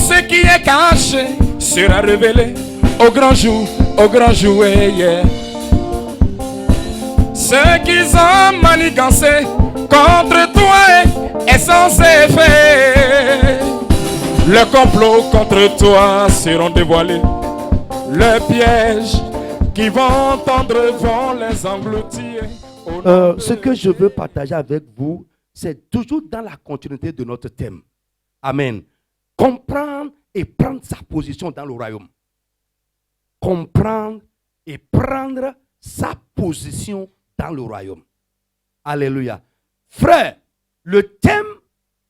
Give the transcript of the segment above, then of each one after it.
ce qui est caché sera révélé au grand jour, yeah. Ce qu'ils ont manigancé contre toi est sans effet. Les complots contre toi seront dévoilés. Les pièges qui vont tendre vont les engloutir. Ce que je veux partager avec vous, c'est toujours dans la continuité de notre thème. Amen. Comprendre et prendre sa position dans le royaume. Comprendre et prendre sa position dans le royaume. Alléluia. Frère, le thème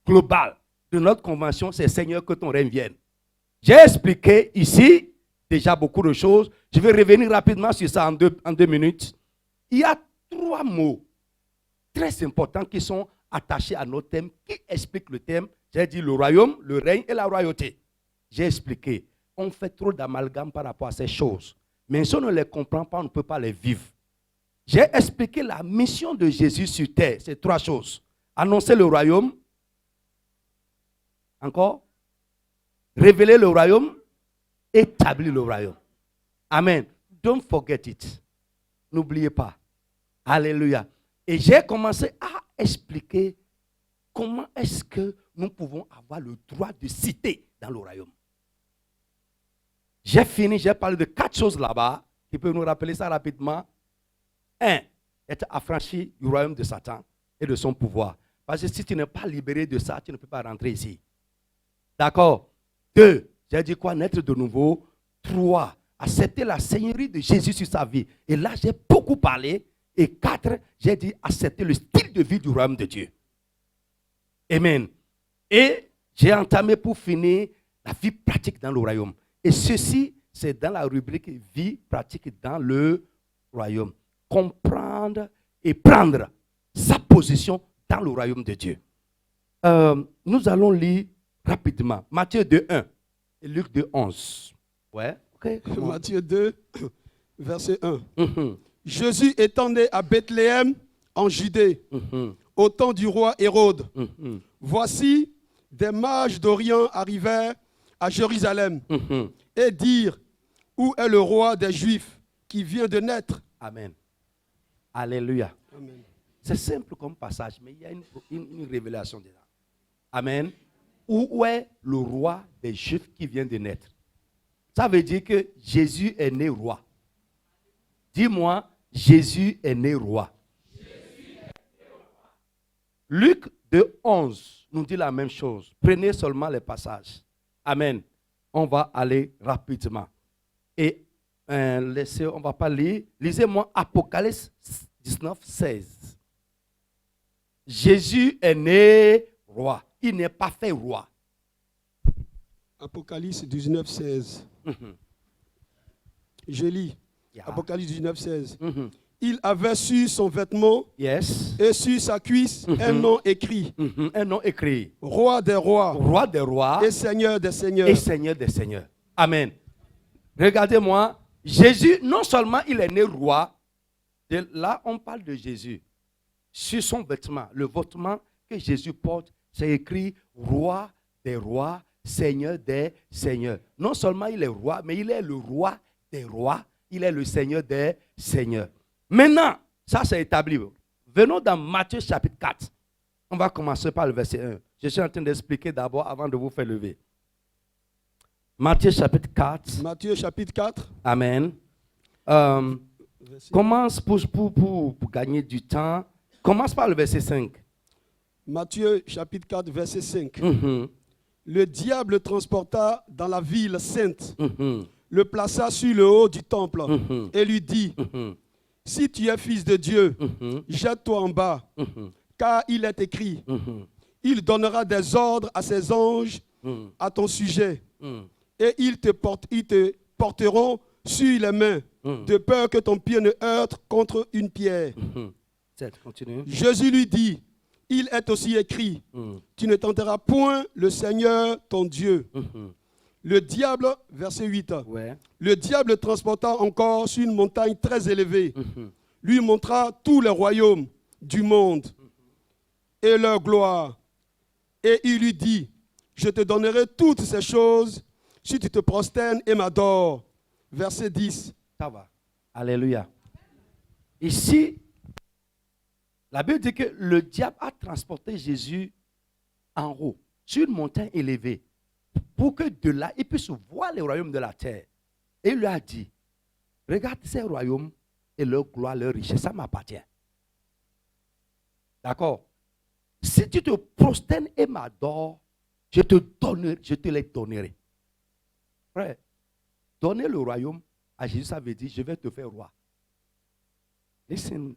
global de notre convention, c'est Seigneur, que ton règne vienne. J'ai expliqué ici déjà beaucoup de choses. Je vais revenir rapidement sur ça en deux minutes. Il y a 3 mots très importants qui sont attachés à notre thème, qui expliquent le thème. J'ai dit le royaume, le règne et la royauté. J'ai expliqué. On fait trop d'amalgame par rapport à ces choses. Mais si on ne les comprend pas, on ne peut pas les vivre. J'ai expliqué la mission de Jésus sur terre. C'est 3 choses. Annoncer le royaume. Encore. Révéler le royaume. Établir le royaume. Amen. Don't forget it. N'oubliez pas. Alléluia. Et j'ai commencé à expliquer comment est-ce que nous pouvons avoir le droit de citer dans le royaume. J'ai fini, j'ai parlé de 4 choses là-bas qui peuvent nous rappeler ça rapidement. 1. Être affranchi du royaume de Satan et de son pouvoir. Parce que si tu n'es pas libéré de ça, tu ne peux pas rentrer ici. D'accord? 2. J'ai dit quoi? Naître de nouveau. 3. Accepter la seigneurie de Jésus sur sa vie. Et là, j'ai beaucoup parlé. Et 4, j'ai dit accepter le style de vie du royaume de Dieu. Amen. Et j'ai entamé pour finir la vie pratique dans le royaume. Et ceci, c'est dans la rubrique vie pratique dans le royaume. Comprendre et prendre sa position dans le royaume de Dieu. Nous allons lire rapidement Matthieu 2:1 et Luc 2:11. Ouais, ok. Matthieu 2, verset 1. Jésus étant né à Bethléem, en Judée, au temps du roi Hérode. Voici, des mages d'Orient arrivèrent à Jérusalem et dirent, où est le roi des Juifs qui vient de naître? Amen. Alléluia. Amen. C'est simple comme passage, mais il y a une révélation dedans. Amen. Où est le roi des Juifs qui vient de naître? Ça veut dire que Jésus est né roi. Dis-moi, Jésus est né roi. Luc 2:11 nous dit la même chose. Prenez seulement les passages. Amen. On va aller rapidement. Et on ne va pas lire. Lisez-moi Apocalypse 19:16. Jésus est né roi. Il n'est pas fait roi. Apocalypse 19:16. Je lis. Yeah. Apocalypse 19:16. Il avait sur son vêtement et sur sa cuisse un nom écrit. Un nom écrit. Roi des rois. Roi des rois. Et Seigneur des seigneurs. Et Seigneur des seigneurs. Amen. Regardez-moi. Jésus, non seulement il est né roi. Là, on parle de Jésus. Sur son vêtement, le vêtement que Jésus porte, c'est écrit Roi des rois, Seigneur des seigneurs. Non seulement il est roi, mais il est le roi des rois. Il est le Seigneur des seigneurs. Maintenant, ça c'est établi. Venons dans Matthieu chapitre 4. On va commencer par le verset 1. Je suis en train d'expliquer d'abord avant de vous faire lever. Matthieu chapitre 4. Matthieu chapitre 4. Amen. Commence pour gagner du temps. Commence par le verset 5. Matthieu chapitre 4, verset 5. Le diable le transporta dans la ville sainte, le plaça sur le haut du temple et lui dit, si tu es fils de Dieu, jette-toi en bas, car il est écrit, il donnera des ordres à ses anges à ton sujet, et ils te porteront sur les mains, de peur que ton pied ne heurte contre une pierre. Jésus lui dit, il est aussi écrit, tu ne tenteras point le Seigneur ton Dieu. Le diable, verset 8, le diable le transporta encore sur une montagne très élevée, lui montra tous les royaumes du monde et leur gloire. Et il lui dit, je te donnerai toutes ces choses si tu te prosternes et m'adores. Verset 10. Ça va. Alléluia. Ici, la Bible dit que le diable a transporté Jésus en haut, sur une montagne élevée, pour que de là, il puisse voir les royaumes de la terre. Et il lui a dit, regarde ces royaumes et leur gloire, leur richesse, ça m'appartient. D'accord? Si tu te prosternes et m'adores, je te les donnerai. Frère, donner le royaume à Jésus, ça veut dire, je vais te faire roi. Listen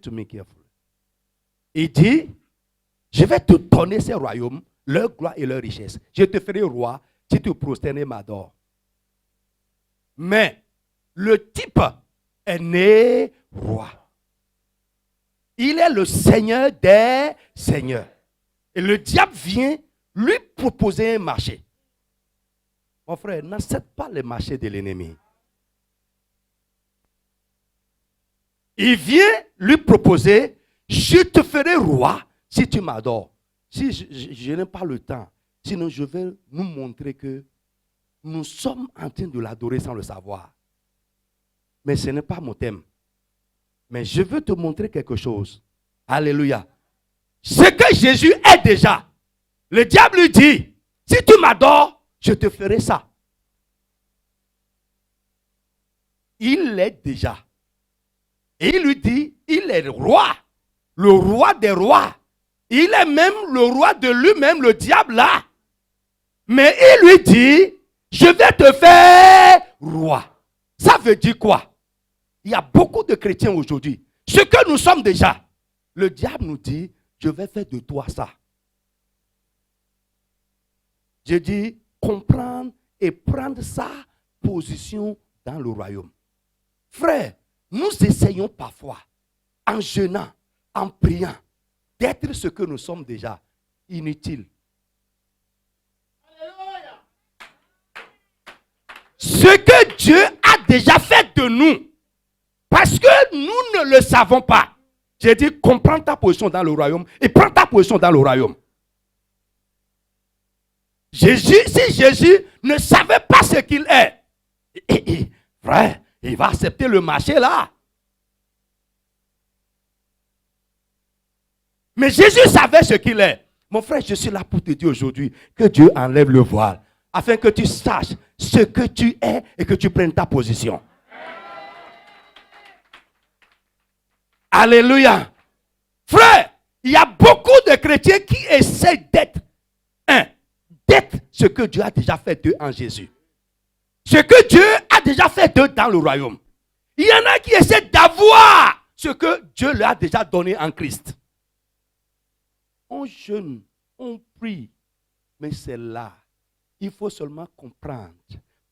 to me carefully. Il dit, je vais te donner ces royaumes, leur gloire et leur richesse. Je te ferai roi si tu te prosternes et m'adores. Mais le type est né roi. Il est le Seigneur des seigneurs. Et le diable vient lui proposer un marché. Mon frère, n'accepte pas le marché de l'ennemi. Il vient lui proposer, je te ferai roi si tu m'adores. Si je n'ai pas le temps, sinon je vais nous montrer que nous sommes en train de l'adorer sans le savoir. Mais ce n'est pas mon thème. Mais je veux te montrer quelque chose. Alléluia. Ce que Jésus est déjà. Le diable lui dit, si tu m'adores, je te ferai ça. Il l'est déjà. Et il lui dit, il est roi. Le roi des rois. Il est même le roi de lui-même, le diable là. Mais il lui dit, je vais te faire roi. Ça veut dire quoi? Il y a beaucoup de chrétiens aujourd'hui. Ce que nous sommes déjà, le diable nous dit, je vais faire de toi ça. Je dis, comprendre et prendre sa position dans le royaume. Frère, nous essayons parfois, en jeûnant, en priant, d'être ce que nous sommes déjà, inutiles. Ce que Dieu a déjà fait de nous, parce que nous ne le savons pas. J'ai dit, comprends ta position dans le royaume et prends ta position dans le royaume. Si Jésus ne savait pas ce qu'il est, frère, il va accepter le marché là. Mais Jésus savait ce qu'il est. Mon frère, je suis là pour te dire aujourd'hui que Dieu enlève le voile, afin que tu saches ce que tu es et que tu prennes ta position. Alléluia. Frère, il y a beaucoup de chrétiens qui essaient d'être ce que Dieu a déjà fait d'eux en Jésus. Ce que Dieu a déjà fait d'eux dans le royaume. Il y en a qui essaient d'avoir ce que Dieu leur a déjà donné en Christ. On jeûne, on prie, mais c'est là. Il faut seulement comprendre,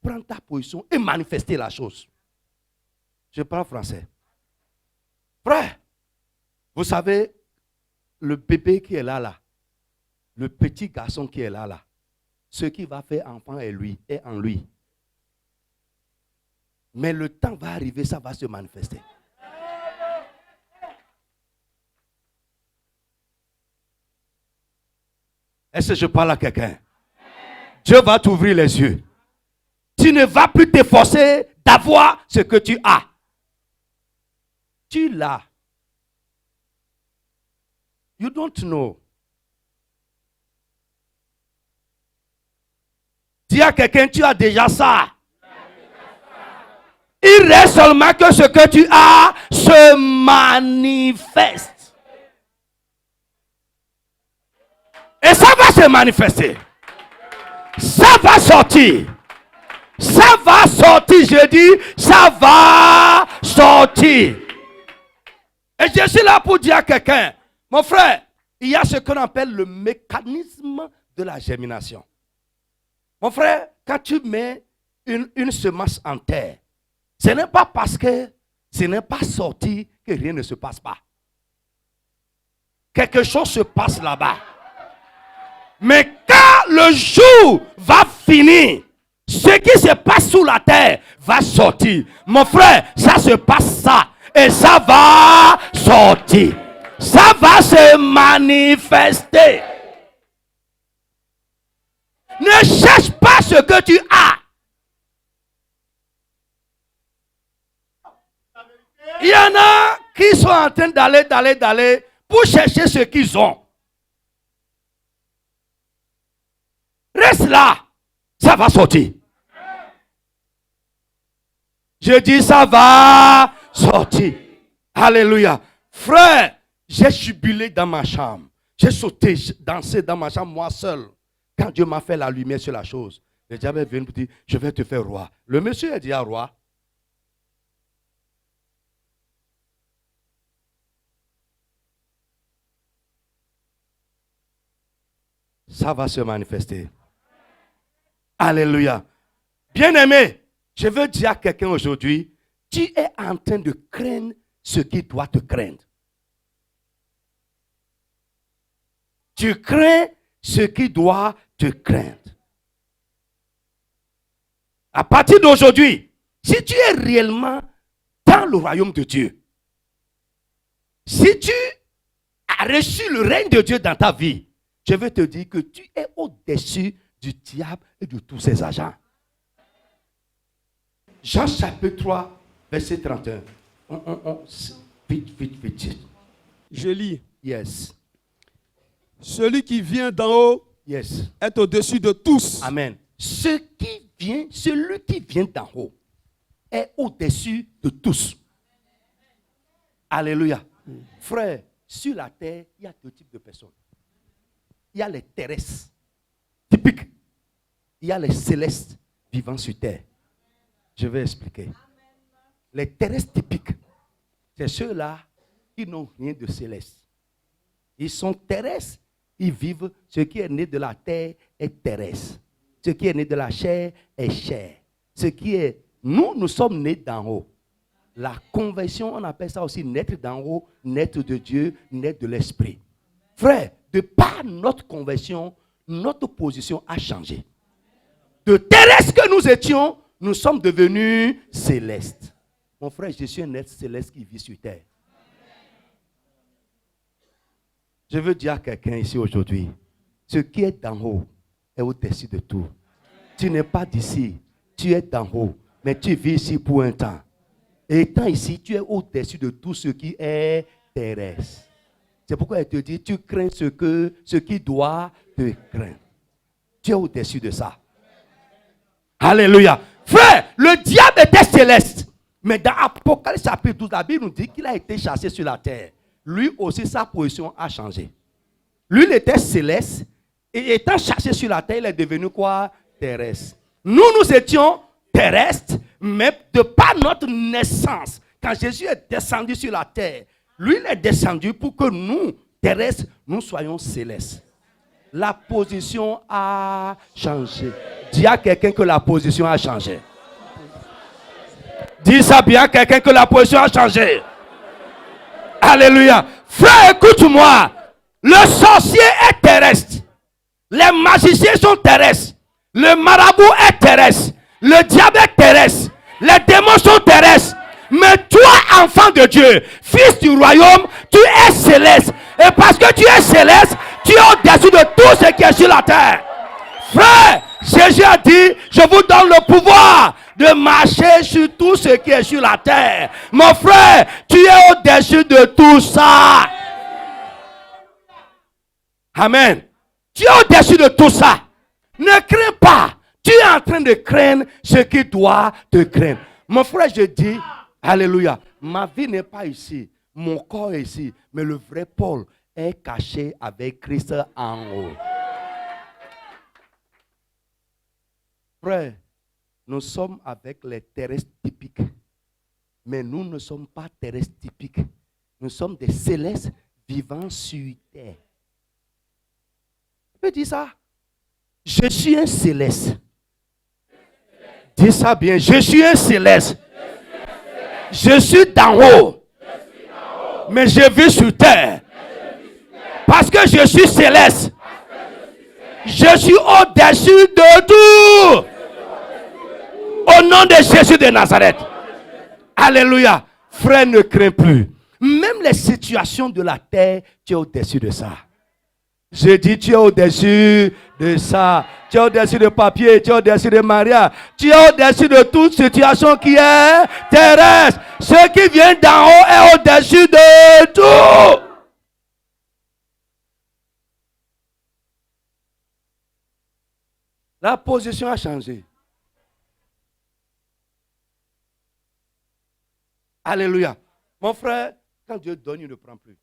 prendre ta position et manifester la chose. Je parle français. Frère, vous savez, le bébé qui est là, le petit garçon qui est là, ce qui va faire enfant est en lui. Mais le temps va arriver, ça va se manifester. Est-ce que je parle à quelqu'un? Dieu va t'ouvrir les yeux. Tu ne vas plus t'efforcer d'avoir ce que tu as. Tu l'as. You don't know. Dis à quelqu'un, tu as déjà ça. Il reste seulement que ce que tu as se manifeste. Et ça va se manifester. Ça va sortir. Ça va sortir, je dis, ça va sortir. Et je suis là pour dire à quelqu'un, mon frère, il y a ce qu'on appelle le mécanisme de la germination. Mon frère, quand tu mets une semence en terre, ce n'est pas parce que ce n'est pas sorti que rien ne se passe pas. Quelque chose se passe là-bas. Mais quand le jour va finir, ce qui se passe sous la terre va sortir. Mon frère, ça se passe ça. Et ça va sortir. Ça va se manifester. Ne cherche pas ce que tu as. Il y en a qui sont en train d'aller pour chercher ce qu'ils ont. Reste là, ça va sortir. Je dis ça va sortir. Alléluia. Frère, j'ai jubilé dans ma chambre. J'ai sauté, dansé dans ma chambre, moi seul. Quand Dieu m'a fait la lumière sur la chose, le diable est venu me dire, je vais te faire roi. Le monsieur a dit à roi. Ça va se manifester. Alléluia. Bien-aimé, je veux dire à quelqu'un aujourd'hui, tu es en train de craindre ce qui doit te craindre. Tu crains ce qui doit te craindre. À partir d'aujourd'hui, si tu es réellement dans le royaume de Dieu, si tu as reçu le règne de Dieu dans ta vie, je veux te dire que tu es au-dessus du diable et de tous ses agents. Jean chapitre 3, verset 31. Vite. Je lis. Yes. Celui qui vient d'en haut Yes. est au-dessus de tous. Amen. Celui qui vient d'en haut est au-dessus de tous. Alléluia. Frère, sur la terre, il y a deux types de personnes. Il y a les terrestres, typiques. Il y a les célestes vivant sur terre. Je vais expliquer. Les terrestres typiques, c'est ceux-là qui n'ont rien de céleste. Ils sont terrestres, ils vivent. Ce qui est né de la terre est terrestre. Ce qui est né de la chair est chair. Ce qui est... Nous sommes nés d'en haut. La conversion, on appelle ça aussi naître d'en haut, naître de Dieu, naître de l'esprit. Frère, de par notre conversion, notre position a changé. De terrestre que nous étions, nous sommes devenus célestes. Mon frère, je suis un être céleste qui vit sur terre. Je veux dire à quelqu'un ici aujourd'hui, ce qui est d'en haut est au-dessus de tout. Tu n'es pas d'ici, tu es d'en haut, mais tu vis ici pour un temps. Et étant ici, tu es au-dessus de tout ce qui est terrestre. C'est pourquoi elle te dit, tu crains ce qui doit te craindre. Tu es au-dessus de ça. Alléluia. Frère, le diable était céleste. Mais dans Apocalypse chapitre 12, la Bible nous dit qu'il a été chassé sur la terre. Lui aussi, sa position a changé. Lui, il était céleste. Et étant chassé sur la terre, il est devenu quoi? Terrestre. Nous étions terrestres, mais de par notre naissance, quand Jésus est descendu sur la terre, lui, il est descendu pour que nous, terrestres, nous soyons célestes. La position a changé. Dis à quelqu'un que la position a changé. Dis ça bien à quelqu'un que la position a changé. Alléluia. Frère, écoute-moi. Le sorcier est terrestre. Les magiciens sont terrestres. Le marabout est terrestre. Le diable est terrestre. Les démons sont terrestres. Mais toi, enfant de Dieu, fils du royaume, tu es céleste. Et parce que tu es céleste, tu es au-dessus de tout ce qui est sur la terre. Frère, Jésus a dit, je vous donne le pouvoir de marcher sur tout ce qui est sur la terre. Mon frère, tu es au-dessus de tout ça. Amen. Tu es au-dessus de tout ça. Ne crains pas. Tu es en train de craindre ce qui doit te craindre. Mon frère, je dis, alléluia, ma vie n'est pas ici. Mon corps est ici. Mais le vrai Paul est caché avec Christ en haut. Frère, nous sommes avec les terrestres typiques. Mais nous ne sommes pas terrestres typiques. Nous sommes des célestes vivant sur terre. Tu peux dire ça? Je suis un céleste. Dis ça bien. Je suis un céleste. Je suis d'en haut. Mais je vis sur terre. Parce que je suis céleste. Je suis au-dessus de tout. Au nom de Jésus de Nazareth. Alléluia. Frère, ne crains plus. Même les situations de la terre, tu es au-dessus de ça. Je dis, tu es au-dessus de ça. Tu es au-dessus de papier, tu es au-dessus de mariage, tu es au-dessus de toute situation qui est terrestre. Ce qui vient d'en haut est au-dessus de tout. La position a changé. Alléluia. Mon frère, quand Dieu donne, il ne prend plus.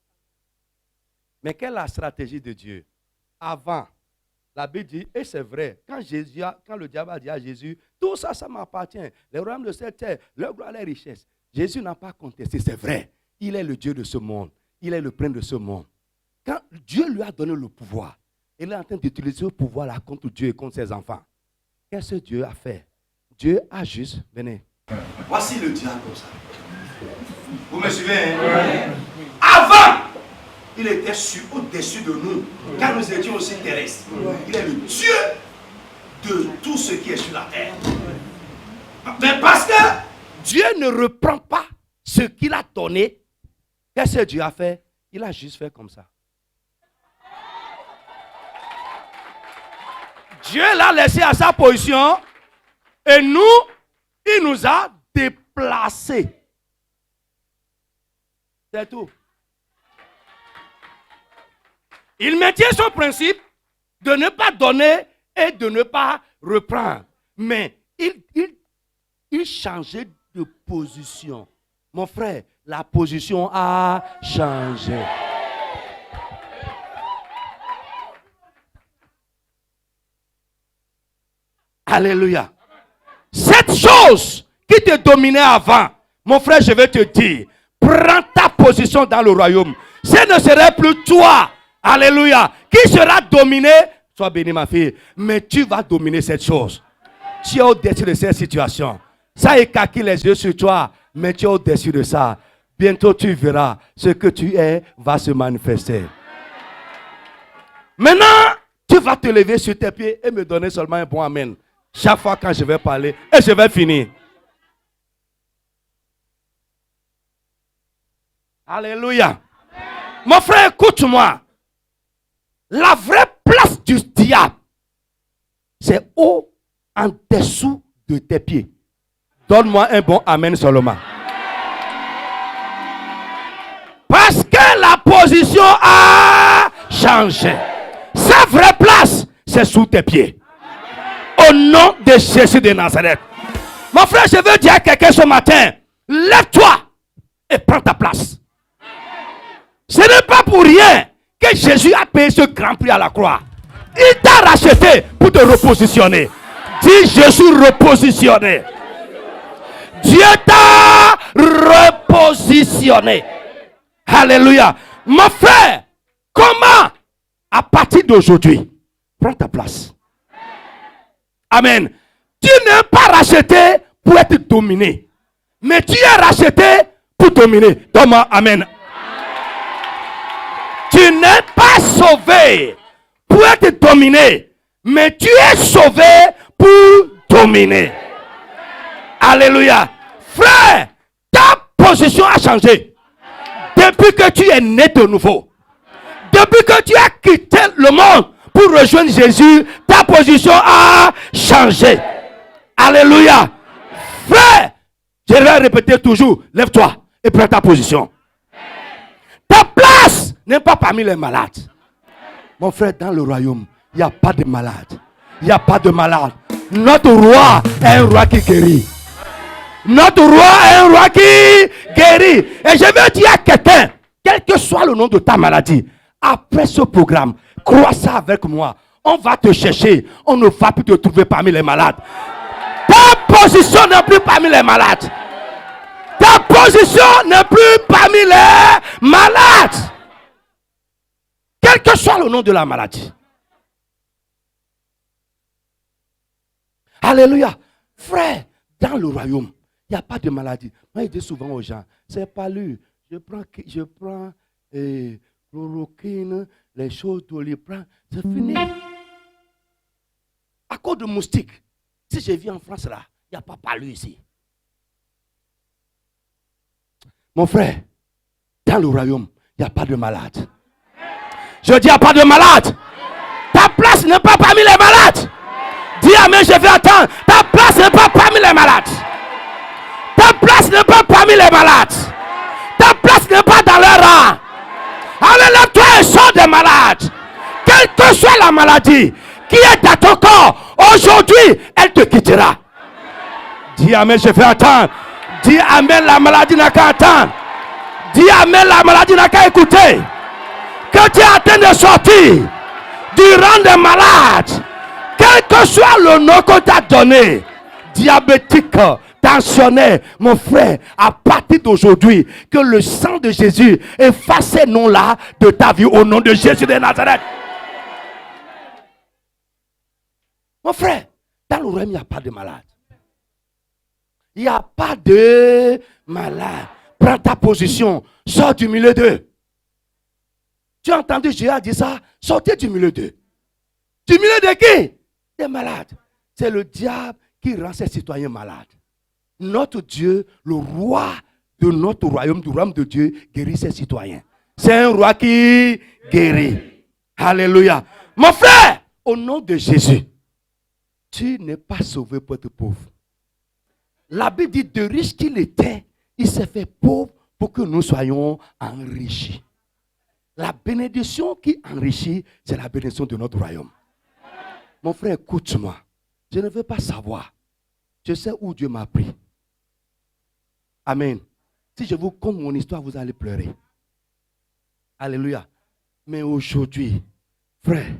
Mais quelle est la stratégie de Dieu? Avant, la Bible dit, et c'est vrai, quand le diable a dit à Jésus, tout ça, ça m'appartient. Les royaumes de cette terre, leur gloire, les richesses. Jésus n'a pas contesté, c'est vrai. Il est le Dieu de ce monde. Il est le prince de ce monde. Quand Dieu lui a donné le pouvoir, il est en train d'utiliser ce pouvoir-là contre Dieu et contre ses enfants. Qu'est-ce que Dieu a fait? Dieu a juste, venez. Voici le diable comme ça. Vous me suivez, hein? Avant, il était au-dessus de nous, car nous étions aussi terrestres. Il est le Dieu de tout ce qui est sur la terre. Mais parce que Dieu ne reprend pas ce qu'il a donné, qu'est-ce que Dieu a fait? Il a juste fait comme ça. Dieu l'a laissé à sa position et nous, il nous a déplacés. C'est tout. Il maintient son principe de ne pas donner et de ne pas reprendre. Mais il changeait de position. Mon frère, la position a changé. Alléluia. Cette chose qui te dominait avant, mon frère, je vais te dire, prends ta position dans le royaume. Ce ne serait plus toi, alléluia, qui sera dominé. Sois béni, ma fille, mais tu vas dominer cette chose. Tu es au-dessus de cette situation. Ça écaquille les yeux sur toi, mais tu es au-dessus de ça. Bientôt tu verras ce que tu es va se manifester. Maintenant, tu vas te lever sur tes pieds et me donner seulement un bon amen. Chaque fois quand je vais parler, et je vais finir. Alléluia. Amen. Mon frère, écoute-moi. La vraie place du diable, c'est en dessous de tes pieds. Donne-moi un bon amen seulement. Parce que la position a changé. Sa vraie place, c'est sous tes pieds. Au nom de Jésus de Nazareth. Mon frère, je veux dire à quelqu'un ce matin, lève-toi et prends ta place. Ce n'est pas pour rien que Jésus a payé ce grand prix à la croix. Il t'a racheté pour te repositionner. Dis, je suis repositionné. Dieu t'a repositionné. Alléluia. Mon frère, comment à partir d'aujourd'hui, prends ta place. Amen. Tu n'es pas racheté pour être dominé. Mais tu es racheté pour dominer. Donne-moi amen. Tu n'es pas sauvé pour être dominé. Mais tu es sauvé pour dominer. Alléluia. Frère, ta position a changé. Depuis que tu es né de nouveau. Depuis que tu as quitté le monde pour rejoindre Jésus, ta position a changé. Alléluia. Frère, je vais répéter toujours, lève-toi et prends ta position. Ta place n'est pas parmi les malades. Mon frère, dans le royaume, il n'y a pas de malade. Il n'y a pas de malade. Notre roi est un roi qui guérit. Notre roi est un roi qui guérit. Et je veux dire à quelqu'un, quel que soit le nom de ta maladie, après ce programme, crois ça avec moi. On va te chercher. On ne va plus te trouver parmi les malades. Ta position n'est plus parmi les malades. Ta position n'est plus parmi les malades. Quel que soit le nom de la maladie. Alléluia. Frère, dans le royaume, il n'y a pas de maladie. Moi, je dis souvent aux gens, c'est pas lui. Je prends chloroquine, les choses d'oliprane, c'est fini. À cause de moustiques, si je vis en France là, il n'y a pas palu ici. Mon frère, dans le royaume, il n'y a pas de malade. Je dis, il n'y a pas de malade. Ta place place n'est pas parmi les malades. Dis amen, je vais attendre. Ta place n'est pas parmi les malades. Ta place n'est pas parmi les malades. Ta place n'est pas dans leur rang. Allez, lève-toi et sors des malades. Quelle que soit la maladie qui est dans ton corps, aujourd'hui, elle te quittera. Dis amen, je vais attendre. Dis amen, la maladie n'a qu'à attendre. Dis amen, la maladie n'a qu'à écouter. Que tu es en train de sortir du rang des malades. Quel que soit le nom qu'on t'a donné, diabétique, tensionnaire, mon frère, à partir d'aujourd'hui, que le sang de Jésus efface ces noms-là de ta vie au nom de Jésus de Nazareth. Mon frère, dans le royaume, il n'y a pas de malade. Il n'y a pas de malade. Prends ta position, sors du milieu d'eux. Tu as entendu Jésus a dit ça? Sortez du milieu d'eux. Du milieu de qui? Des malades. C'est le diable qui rend ses citoyens malades. Notre Dieu, le roi de notre royaume, du royaume de Dieu, guérit ses citoyens. C'est un roi qui guérit. Alléluia. Mon frère, au nom de Jésus, tu n'es pas sauvé pour être pauvre. La Bible dit, de riche qu'il était, il s'est fait pauvre pour que nous soyons enrichis. La bénédiction qui enrichit, c'est la bénédiction de notre royaume. Mon frère, écoute-moi. Je ne veux pas savoir. Je sais où Dieu m'a pris. Amen. Si je vous conte mon histoire, vous allez pleurer. Alléluia. Mais aujourd'hui, frère,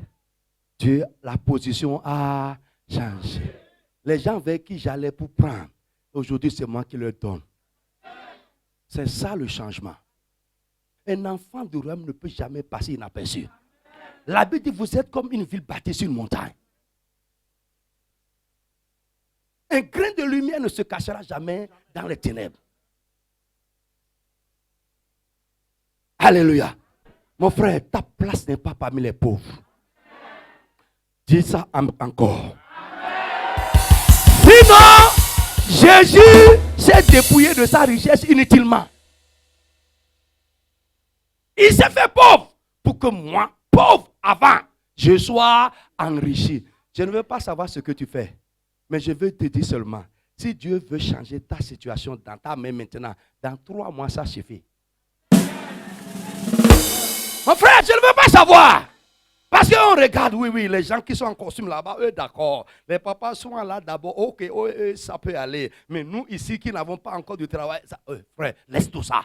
Dieu, la position a changé. Les gens avec qui j'allais pour prendre, aujourd'hui, c'est moi qui leur donne. C'est ça le changement. Un enfant de royaume ne peut jamais passer inaperçu. La Bible dit, vous êtes comme une ville bâtie sur une montagne. Un grain de lumière ne se cachera jamais dans les ténèbres. Alléluia. Mon frère, ta place n'est pas parmi les pauvres. Dis ça encore. Sinon, Jésus s'est dépouillé de sa richesse inutilement. Il s'est fait pauvre pour que moi, pauvre avant, je sois enrichi. Je ne veux pas savoir ce que tu fais, mais je veux te dire seulement, si Dieu veut changer ta situation dans ta main maintenant, dans 3 mois, ça suffit. Mon frère, je ne veux pas savoir. Parce qu'on regarde, oui, les gens qui sont en costume là-bas, eux d'accord. Les papas sont là d'abord, ok, ça peut aller. Mais nous ici qui n'avons pas encore du travail, ça, frère, laisse tout ça.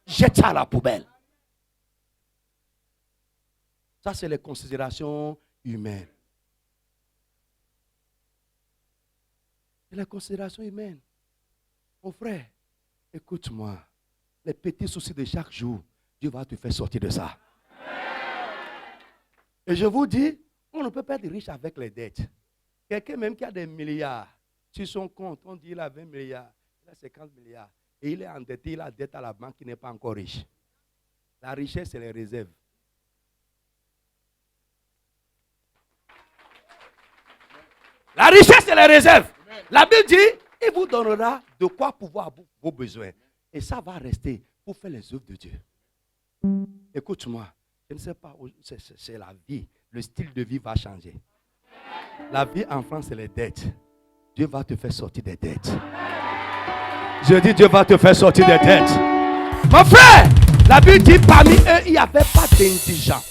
Jette ça à la poubelle. Ça, c'est les considérations humaines. C'est les considérations humaines. Mon frère, écoute-moi. Les petits soucis de chaque jour, Dieu va te faire sortir de ça. Et je vous dis, on ne peut pas être riche avec les dettes. Quelqu'un même qui a des milliards sur son compte, on dit qu'il a 20 milliards, il a 50 milliards. Et il est endetté, il a dette à la banque qui n'est pas encore riche. La richesse, c'est les réserves. La richesse, c'est les réserves. La Bible dit, il vous donnera de quoi pouvoir vos besoins. Et ça va rester pour faire les œuvres de Dieu. Écoute-moi, je ne sais pas, c'est la vie. Le style de vie va changer. La vie en France, c'est les dettes. Dieu va te faire sortir des dettes. Je dis, Dieu va te faire sortir des dettes. Mon frère, la Bible dit, parmi eux, il n'y avait pas d'indigents.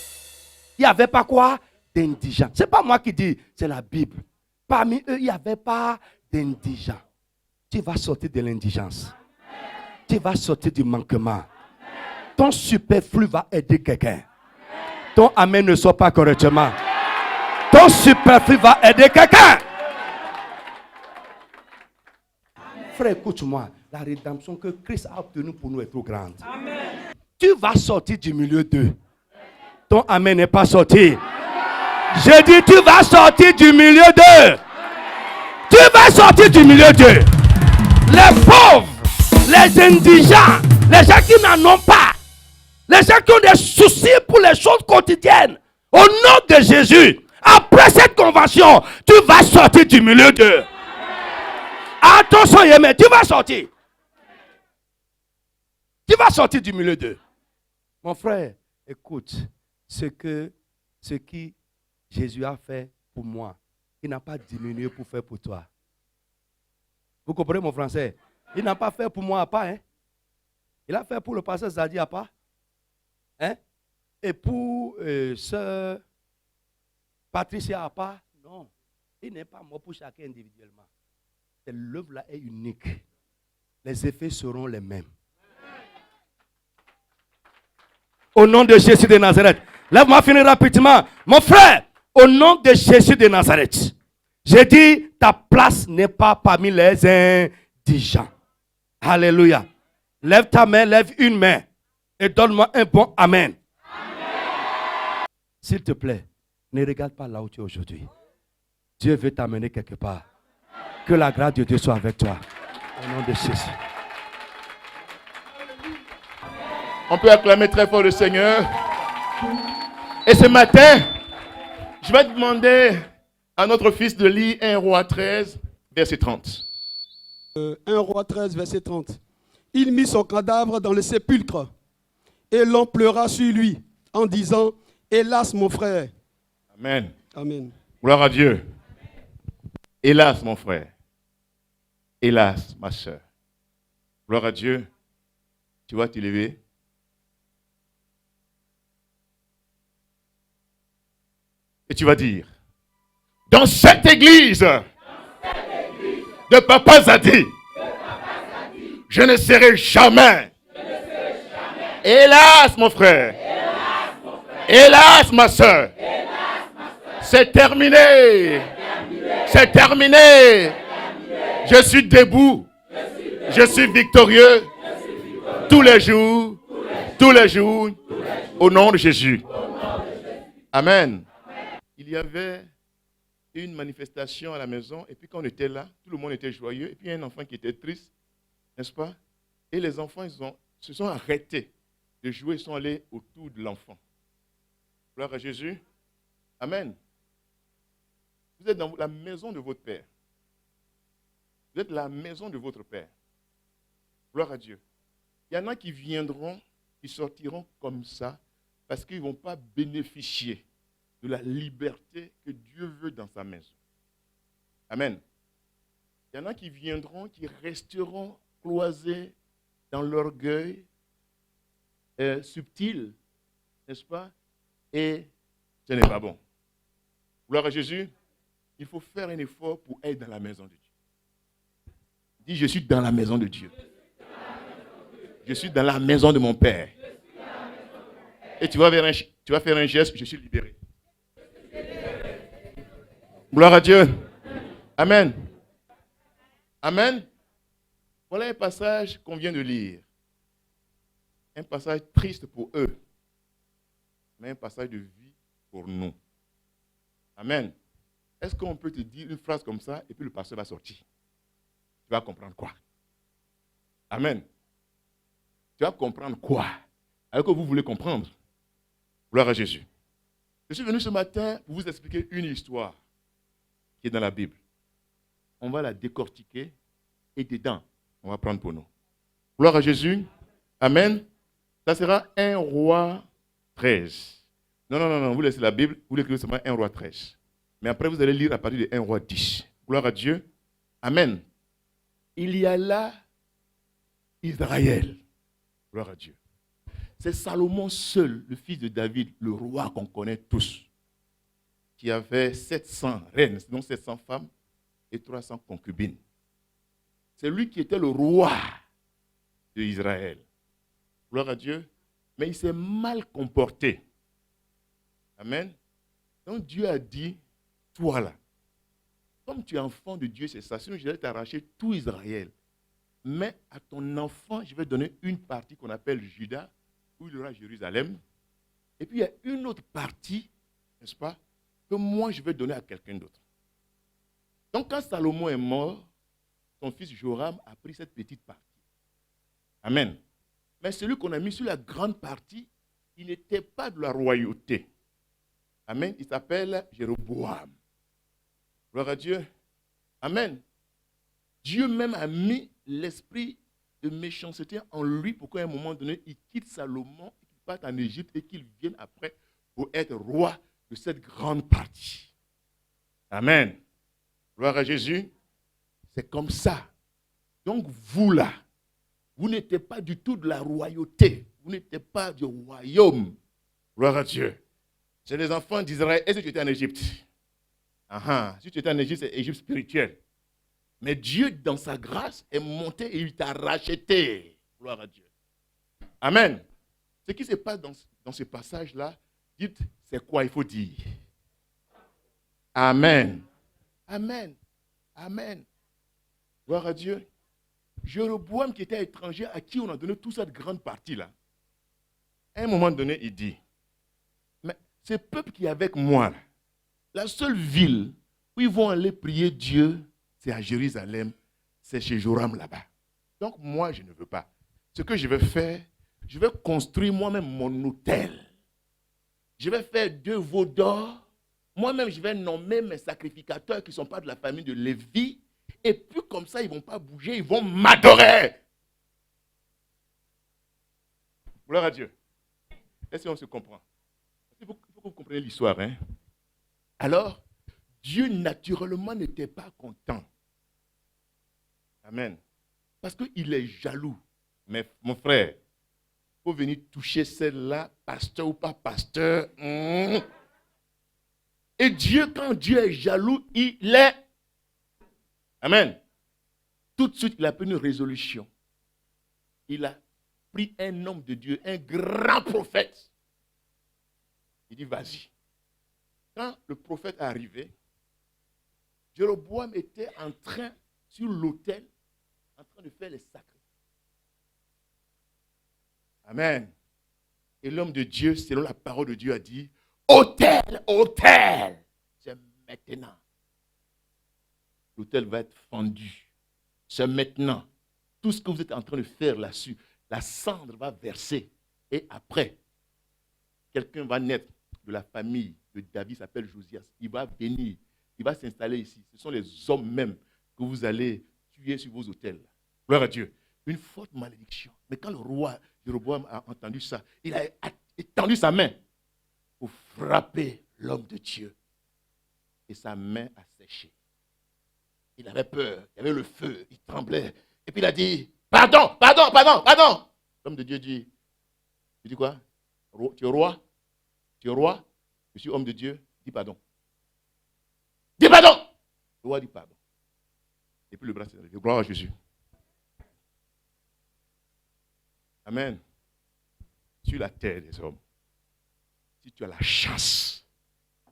Il n'y avait pas quoi? D'indigents. Ce n'est pas moi qui dis, c'est la Bible. Parmi eux, il n'y avait pas d'indigents. Tu vas sortir de l'indigence. Tu vas sortir du manquement. Ton superflu va aider quelqu'un. Ton amen ne sort pas correctement. Ton superflu va aider quelqu'un. Frère, écoute-moi. La rédemption que Christ a obtenue pour nous est trop grande. Amen. Tu vas sortir du milieu d'eux. Ton amen n'est pas sorti. Je dis, tu vas sortir du milieu d'eux. Tu vas sortir du milieu d'eux. Les pauvres, les indigents, les gens qui n'en ont pas, les gens qui ont des soucis pour les choses quotidiennes, au nom de Jésus, après cette convention, tu vas sortir du milieu d'eux. Attention, Yémen, tu vas sortir. Tu vas sortir du milieu d'eux. Mon frère, écoute, ce qui Jésus a fait pour moi. Il n'a pas diminué pour faire pour toi. Vous comprenez mon français? Il n'a pas fait pour moi à part. Hein? Il a fait pour le pasteur Zadi à part. Hein? Et pour sœur Patricia à part. Non. Il n'est pas mort pour chacun individuellement. L'œuvre là est unique. Les effets seront les mêmes. Au nom de Jésus de Nazareth. Lève-moi finir rapidement. Mon frère, au nom de Jésus de Nazareth, j'ai dit, ta place n'est pas parmi les indigents. Alléluia. Lève ta main, lève une main et donne-moi un bon amen. Amen. S'il te plaît, ne regarde pas là où tu es aujourd'hui. Dieu veut t'amener quelque part. Que la grâce de Dieu soit avec toi. Au nom de Jésus. On peut acclamer très fort le Seigneur. Et ce matin, je vais demander à notre fils de lire 1 Roi 13, verset 30. 1 Roi 13, verset 30. Il mit son cadavre dans le sépulcre et l'on pleura sur lui en disant, hélas mon frère. Amen. Amen. Gloire à Dieu. Hélas mon frère. Hélas ma soeur. Gloire à Dieu. Tu vas t'élever. Et tu vas dire, dans cette église de Papa Zadi, je ne serai jamais. Hélas, mon frère. Hélas, ma soeur. C'est terminé. C'est terminé. Je suis debout. Je suis victorieux. Tous les jours. Tous les jours. Au nom de Jésus. Amen. Il y avait une manifestation à la maison, et puis quand on était là, tout le monde était joyeux, et puis il y a un enfant qui était triste, n'est-ce pas? Et les enfants, se sont arrêtés de jouer, ils sont allés autour de l'enfant. Gloire à Jésus. Amen. Vous êtes dans la maison de votre Père. Vous êtes la maison de votre Père. Gloire à Dieu. Il y en a qui viendront, qui sortiront comme ça, parce qu'ils ne vont pas bénéficier de la liberté que Dieu veut dans sa maison. Amen. Il y en a qui viendront, qui resteront cloisés dans l'orgueil subtil, n'est-ce pas? Et ce n'est pas bon. Gloire à Jésus. Il faut faire un effort pour être dans la maison de Dieu. Dis, je suis dans la maison de Dieu. Je suis dans la maison de mon Père. Et tu vas faire un geste, je suis libéré. Gloire à Dieu. Amen. Amen. Voilà un passage qu'on vient de lire. Un passage triste pour eux, mais un passage de vie pour nous. Amen. Est-ce qu'on peut te dire une phrase comme ça et puis le pasteur va sortir? Tu vas comprendre quoi? Amen. Tu vas comprendre quoi? Alors que vous voulez comprendre. Gloire à Jésus. Je suis venu ce matin pour vous expliquer une histoire qui est dans la Bible. On va la décortiquer et dedans, on va prendre pour nous. Gloire à Jésus. Amen. Ça sera 1 Roi 13. Non, vous laissez la Bible, vous l'écrivez seulement 1 Roi 13. Mais après, vous allez lire à partir de 1 Roi 10. Gloire à Dieu. Amen. Il y a là Israël. Gloire à Dieu. C'est Salomon seul, le fils de David, le roi qu'on connaît tous, qui avait 700 reines, sinon 700 femmes et 300 concubines. C'est lui qui était le roi d'Israël. Gloire à Dieu. Mais il s'est mal comporté. Amen. Donc Dieu a dit, toi là, comme tu es enfant de Dieu, c'est ça. Sinon je vais t'arracher tout Israël. Mais à ton enfant, je vais donner une partie qu'on appelle Juda, où il y aura Jérusalem. Et puis il y a une autre partie, n'est-ce pas, que moi je vais donner à quelqu'un d'autre. Donc quand Salomon est mort, son fils Joram a pris cette petite partie. Amen. Mais celui qu'on a mis sur la grande partie, il n'était pas de la royauté. Amen. Il s'appelle Jéroboam. Gloire à Dieu. Amen. Dieu même a mis l'esprit de méchanceté en lui pour qu'à un moment donné, il quitte Salomon, qu'il parte en Égypte et qu'il vienne après pour être roi de cette grande partie. Amen. Gloire à Jésus. C'est comme ça. Donc vous là, vous n'étiez pas du tout de la royauté. Vous n'étiez pas du royaume. Gloire à Dieu. C'est les enfants d'Israël. Est-ce que tu étais en Égypte? Si tu étais en Égypte, c'est Égypte spirituelle. Mais Dieu, dans sa grâce, est monté et il t'a racheté. Gloire à Dieu. Amen. Ce qui se passe dans ce passage-là, dites, c'est quoi il faut dire? Amen. Amen. Amen. Gloire à Dieu. Jéroboam qui était étranger, à qui on a donné toute cette grande partie-là. À un moment donné, il dit, mais ce peuple qui est avec moi, là, la seule ville où ils vont aller prier Dieu, c'est à Jérusalem, c'est chez Joram là-bas. Donc moi, je ne veux pas. Ce que je vais faire, je vais construire moi-même mon hôtel. Je vais faire 2 veaux d'or. Moi-même, je vais nommer mes sacrificateurs qui ne sont pas de la famille de Lévi. Et puis comme ça, ils ne vont pas bouger, ils vont m'adorer. Gloire à Dieu. Est-ce qu'on se comprend? Il faut que vous compreniez l'histoire. Hein? Alors, Dieu naturellement n'était pas content. Amen. Parce qu'il est jaloux. Mais mon frère, il faut venir toucher celle-là, pasteur ou pas pasteur. Et Dieu, quand Dieu est jaloux, il est. Amen. Tout de suite, il a pris une résolution. Il a pris un homme de Dieu, un grand prophète. Il dit, vas-y. Quand le prophète est arrivé, Jéroboam était en train, sur l'autel, en train de faire les sacrifices. Amen. Et l'homme de Dieu, selon la parole de Dieu, a dit, autel, autel, c'est maintenant. L'autel va être fendu. C'est maintenant. Tout ce que vous êtes en train de faire là-dessus, la cendre va verser. Et après, quelqu'un va naître de la famille de David, s'appelle Josias. Il va venir, il va s'installer ici. Ce sont les hommes même que vous allez tuer sur vos autels. Gloire à Dieu. Une forte malédiction. Mais quand le roi Jéroboam a entendu ça, il a étendu sa main pour frapper l'homme de Dieu. Et sa main a séché. Il avait peur, il y avait le feu, il tremblait. Et puis il a dit, pardon, pardon, pardon, pardon. L'homme de Dieu dit, tu dis quoi? Tu es roi? Tu es roi? Je suis homme de Dieu, dis pardon. Dis pardon! Le roi dit pardon. Et puis le bras s'est levé. Gloire à Jésus. Amen. Sur la terre des hommes, si tu as la chance,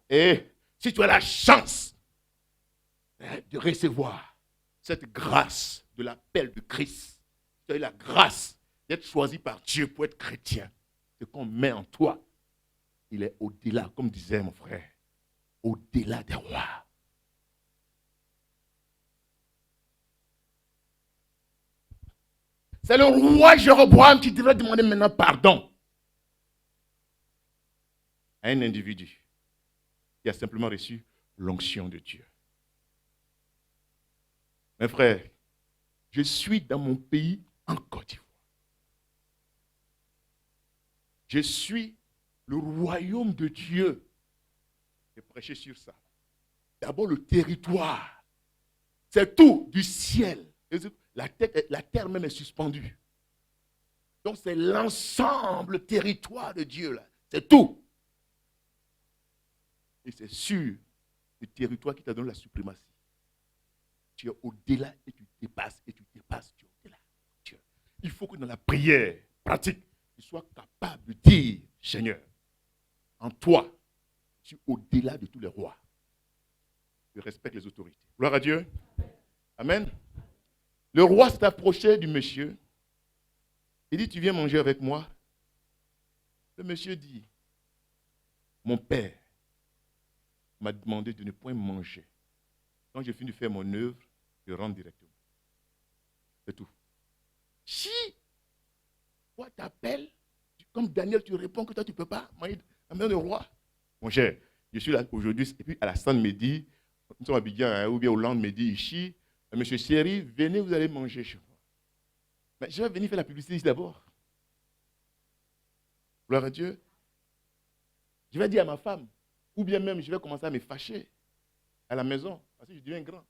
et si tu as la chance de recevoir cette grâce de l'appel de Christ, tu as eu la grâce d'être choisi par Dieu pour être chrétien, ce qu'on met en toi, il est au-delà, comme disait mon frère, au-delà des rois. C'est le roi Jéroboam qui devrait demander maintenant pardon à un individu qui a simplement reçu l'onction de Dieu. Mes frères, je suis dans mon pays en Côte d'Ivoire. Je suis le royaume de Dieu. J'ai prêché sur ça. D'abord le territoire. C'est tout du ciel. La terre même est suspendue. Donc c'est l'ensemble, le territoire de Dieu là. C'est tout. Et c'est sur le territoire qui t'a donné la suprématie. Tu es au-delà et tu dépasses et tu dépasses. Tu es au-delà. Il faut que dans la prière pratique, tu sois capable de dire, Seigneur, en toi, je suis au-delà de tous les rois. Je respecte les autorités. Gloire à Dieu. Amen. Le roi s'est approché du monsieur. Il dit, tu viens manger avec moi? Le monsieur dit, mon père m'a demandé de ne point manger. Quand j'ai fini de faire mon œuvre, je rentre directement. C'est tout. Si toi t'appelles, comme Daniel, tu réponds que toi tu ne peux pas, amène le roi. Mon cher, je suis là aujourd'hui, et puis à la sainte midi, nous sommes à Abidjan, ou bien au lendemain-midi, ici, monsieur Chéri, venez, vous allez manger chez moi. Mais je vais venir faire la publicité ici d'abord. Gloire à Dieu. Je vais dire à ma femme, Ou bien même, je vais commencer à me fâcher à la maison, parce que je deviens grand.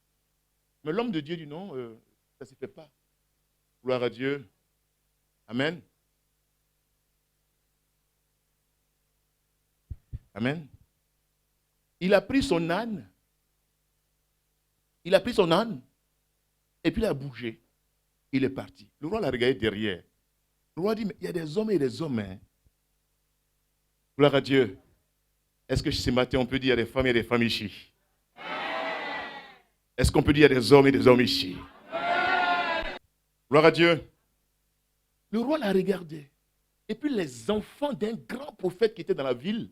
Mais l'homme de Dieu dit non, ça ne se fait pas. Gloire à Dieu. Amen. Amen. Il a pris son âne. Il a pris son âne. Et puis il a bougé. Il est parti. Le roi l'a regardé derrière. Le roi dit, mais il y a des hommes et des hommes. Hein. Gloire à Dieu. Est-ce que ce matin, on peut dire qu'il y a des femmes et des femmes ici? Est-ce qu'on peut dire qu'il y a des hommes et des hommes ici? Gloire à Dieu. Le roi l'a regardé. Et puis les enfants d'un grand prophète qui était dans la ville,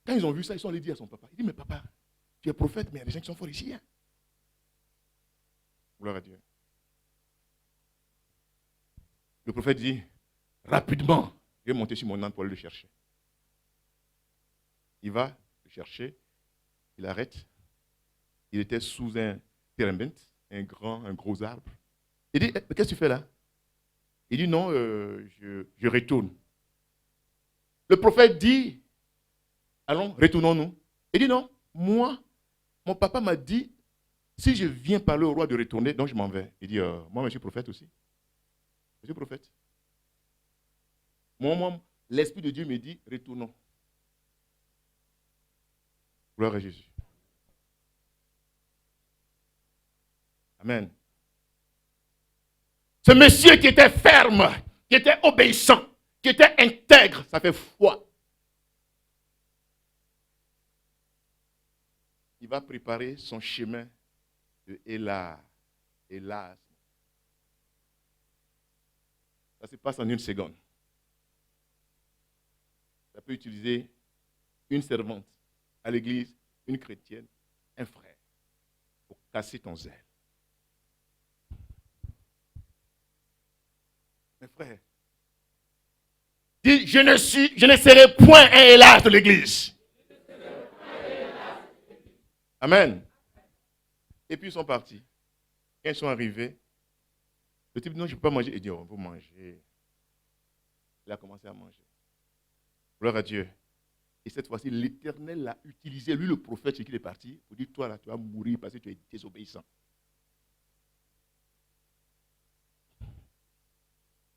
quand ils ont vu ça, ils sont allés dire à son papa. Il dit, mais papa, tu es prophète, mais il y a des gens qui sont forts ici. Hein? Gloire à Dieu. Le prophète dit, rapidement, je vais monter sur mon âne pour aller le chercher. Il va le chercher, il arrête. Il était sous un terebinth, un gros arbre. Il dit, qu'est-ce que tu fais là? Il dit, non, je retourne. Le prophète dit, allons, retournons-nous. Il dit, non, moi, mon papa m'a dit, si je viens parler au roi de retourner, donc je m'en vais. Il dit, moi, je suis prophète aussi. Je suis prophète. Moi, l'Esprit de Dieu me dit, retournons. Gloire à Jésus. Amen. Ce monsieur qui était ferme, qui était obéissant, qui était intègre, ça fait foi. Il va préparer son chemin de Hélas. Ça se passe en une seconde. Ça peut utiliser une servante à l'église, une chrétienne, un frère, pour casser ton zèle. Mes frères, dis, je ne serai point un hélas de l'église. Amen. Et puis ils sont partis. Quand ils sont arrivés, le type dit, non, je ne peux pas manger. Il dit, on peut manger. Il a commencé à manger. Gloire à Dieu. Et cette fois-ci, l'Éternel l'a utilisé, lui le prophète, chez qui il est parti, pour dire, toi là, tu vas mourir parce que tu es désobéissant.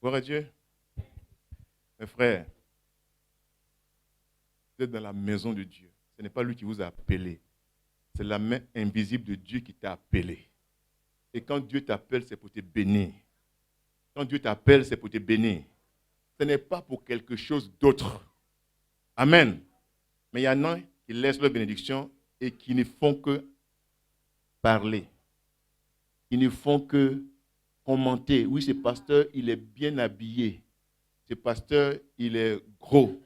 Gloire à Dieu. Mes frères, vous êtes dans la maison de Dieu. Ce n'est pas lui qui vous a appelé. C'est la main invisible de Dieu qui t'a appelé. Et quand Dieu t'appelle, c'est pour te bénir. Quand Dieu t'appelle, c'est pour te bénir. Ce n'est pas pour quelque chose d'autre. Amen. Mais il y en a qui laissent leur bénédiction et qui ne font que parler. Qui ne font que commenter. Oui, ce pasteur, il est bien habillé. Ce pasteur, il est gros.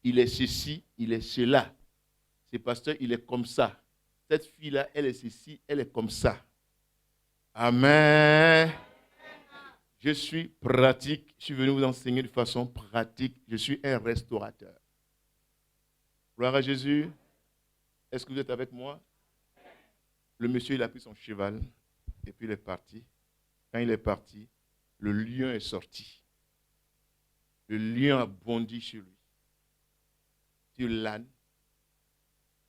Il est ceci, il est cela. Ce pasteur, il est comme ça. Cette fille-là, elle est ceci, elle est comme ça. Amen. Je suis pratique. Je suis venu vous enseigner de façon pratique. Je suis un restaurateur. Gloire à Jésus. Est-ce que vous êtes avec moi? Le monsieur, il a pris son cheval et puis il est parti. Quand il est parti, le lion est sorti. Le lion a bondi sur lui, sur l'âne,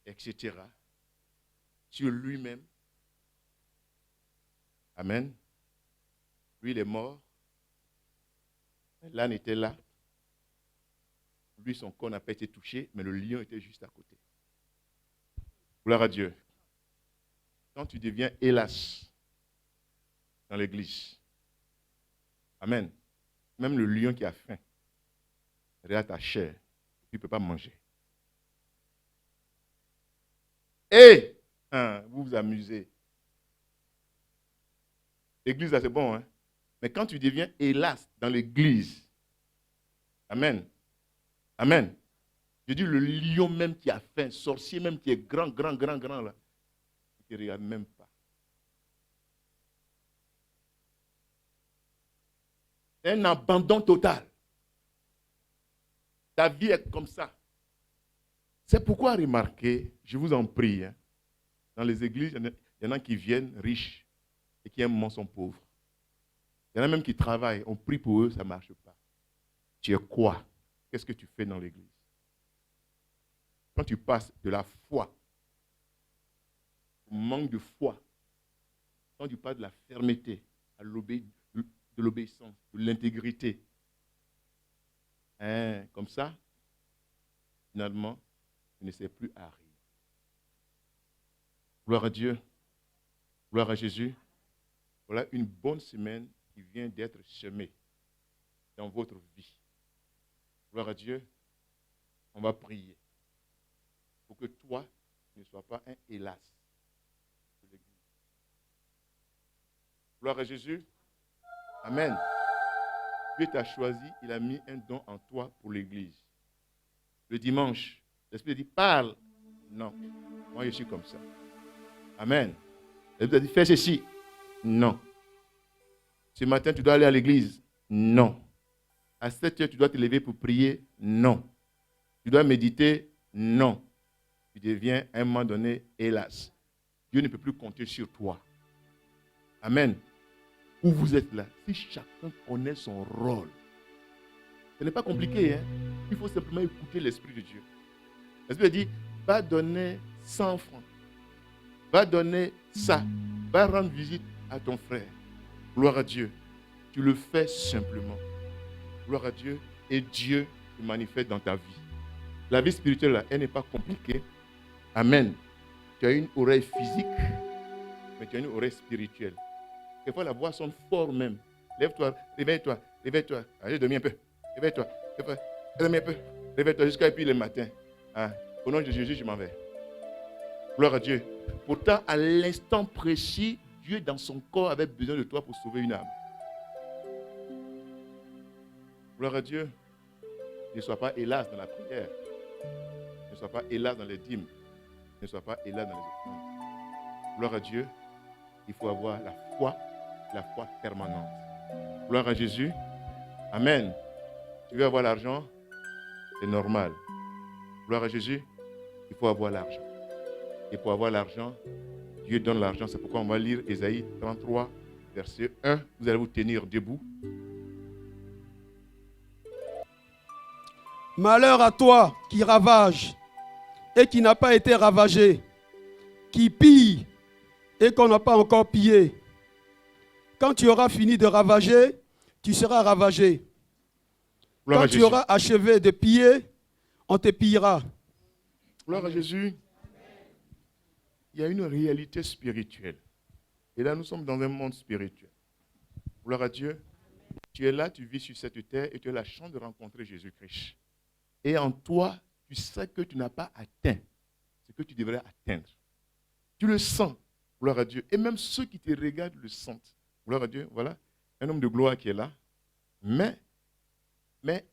etc. Sur lui-même. Amen. Lui, il est mort. L'âne était là. Lui, son corps n'a pas été touché, mais le lion était juste à côté. Gloire à Dieu. Quand tu deviens hélas dans l'église, amen, même le lion qui a faim, regarde ta chair, tu ne peux pas manger. Et vous vous amusez. L'église, là, c'est bon, hein? Mais quand tu deviens hélas dans l'église, amen, amen. Je dis le lion même qui a faim, sorcier même qui est grand, là, il ne te regarde même pas. C'est un abandon total. Ta vie est comme ça. C'est pourquoi remarquez, je vous en prie, hein, dans les églises, il y en a qui viennent riches et qui aiment sont pauvres. Il y en a même qui travaillent, on prie pour eux, ça ne marche pas. Tu es quoi? Qu'est-ce que tu fais dans l'église? quand tu passes de la foi au manque de foi, quand tu passes de la fermeté à de l'obéissance, de l'intégrité, comme ça, finalement, tu ne sais plus à rien. Gloire à Dieu, gloire à Jésus. Voilà une bonne semaine qui vient d'être semée dans votre vie. Gloire à Dieu, on va prier pour que toi ne sois pas un hélas de l'Église. Gloire à Jésus. Amen. Dieu t'a choisi, il a mis un don en toi pour l'Église. Le dimanche, l'Esprit dit, parle. Non, moi je suis comme ça. Amen. L'Esprit dit, fais ceci. Non. Ce matin, tu dois aller à l'église. Non. À 7 heures, tu dois te lever pour prier. Non. Tu dois méditer. Non. Tu deviens à un moment donné, hélas. Dieu ne peut plus compter sur toi. Amen. Où vous êtes là, si chacun connaît son rôle, ce n'est pas compliqué. Hein? Il faut simplement écouter l'Esprit de Dieu. L'Esprit dit, va donner 100 francs. Va donner ça. Va rendre visite à ton frère. Gloire à Dieu. Tu le fais simplement. Gloire à Dieu. Et Dieu se manifeste dans ta vie. La vie spirituelle, là, elle n'est pas compliquée. Amen. Tu as une oreille physique, mais tu as une oreille spirituelle. Quelquefois, la voix sonne fort même. Lève-toi, réveille-toi, réveille-toi. Allez, dormir un peu. Réveille-toi, dormir un peu. Réveille-toi jusqu'à puis le matin. Ah, au nom de Jésus, je m'en vais. Gloire à Dieu. Pourtant, à l'instant précis, Dieu dans son corps avait besoin de toi pour sauver une âme. Gloire à Dieu. Ne sois pas hélas dans la prière. Ne sois pas hélas dans les dîmes. Ne sois pas hélas dans les offrandes. Gloire à Dieu. Il faut avoir la foi permanente. Gloire à Jésus. Amen. Tu veux avoir l'argent? C'est normal. Gloire à Jésus. Il faut avoir l'argent. Et pour avoir l'argent, Dieu donne l'argent. C'est pourquoi on va lire Ésaïe 33, verset 1. Vous allez vous tenir debout. Malheur à toi qui ravage et qui n'a pas été ravagé, qui pille et qu'on n'a pas encore pillé. Quand tu auras fini de ravager, tu seras ravagé. Gloire Quand tu auras achevé de piller, on te pillera. Gloire à Jésus. Il y a une réalité spirituelle. Et là, nous sommes dans un monde spirituel. Gloire à Dieu. Tu es là, tu vis sur cette terre et tu as la chance de rencontrer Jésus-Christ. Et en toi, tu sais que tu n'as pas atteint ce que tu devrais atteindre. Tu le sens. Gloire à Dieu. Et même ceux qui te regardent le sentent. Gloire à Dieu. Voilà. Un homme de gloire qui est là. Mais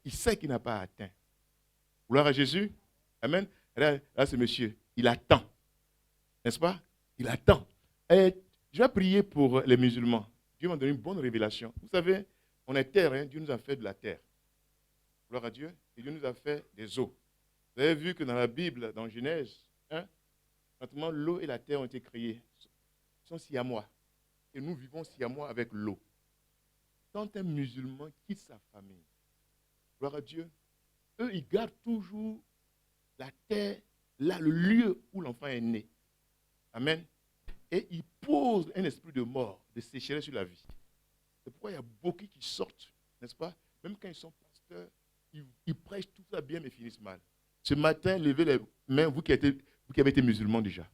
il sait qu'il n'a pas atteint. Gloire à Jésus. Amen. Là, ce monsieur, il attend. N'est-ce pas? Il attend. Et je vais prier pour les musulmans. Dieu m'a donné une bonne révélation. Vous savez, on est terre, hein? Dieu nous a fait de la terre. Gloire à Dieu. Et Dieu nous a fait des eaux. Vous avez vu que dans la Bible, dans Genèse, pratiquement l'eau et la terre ont été créées. Ils sont siamois. Et nous vivons siamois avec l'eau. Quand un musulman quitte sa famille, gloire à Dieu, eux, ils gardent toujours la terre, là, le lieu où l'enfant est né. Amen. Et ils posent un esprit de mort, de sécheresse sur la vie. C'est pourquoi il y a beaucoup qui sortent, n'est-ce pas? Même quand ils sont pasteurs, ils prêchent tout ça bien, mais finissent mal. Ce matin, levez les mains, vous qui avez été musulmans déjà.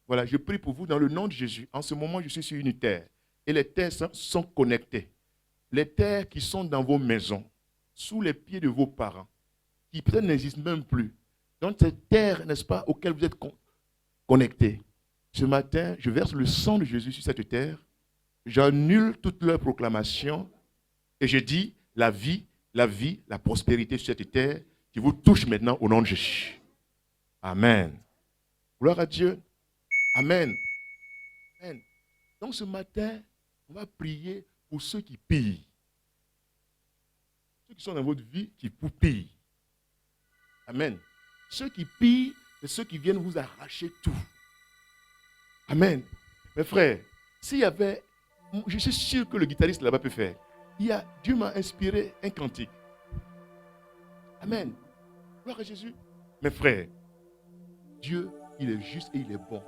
Voilà, je prie pour vous dans le nom de Jésus. En ce moment, je suis sur une terre. Et les terres sont connectées. Les terres qui sont dans vos maisons, sous les pieds de vos parents, qui peut-être n'existent même plus. Donc, cette terre, n'est-ce pas, auquel vous êtes connectés. Ce matin, je verse le sang de Jésus sur cette terre. J'annule toute leur proclamation. Et je dis, la vie, la prospérité sur cette terre qui vous touche maintenant au nom de Jésus. Amen. Gloire à Dieu. Amen. Amen. Donc ce matin, on va prier pour ceux qui pillent. Ceux qui sont dans votre vie, qui vous pillent. Amen. Ceux qui pillent, c'est ceux qui viennent vous arracher tout. Amen. Mes frères, s'il y avait, je suis sûr que le guitariste là-bas peut faire. Dieu m'a inspiré un cantique. Amen. Gloire à Jésus. Mes frères, Dieu, il est juste et il est bon.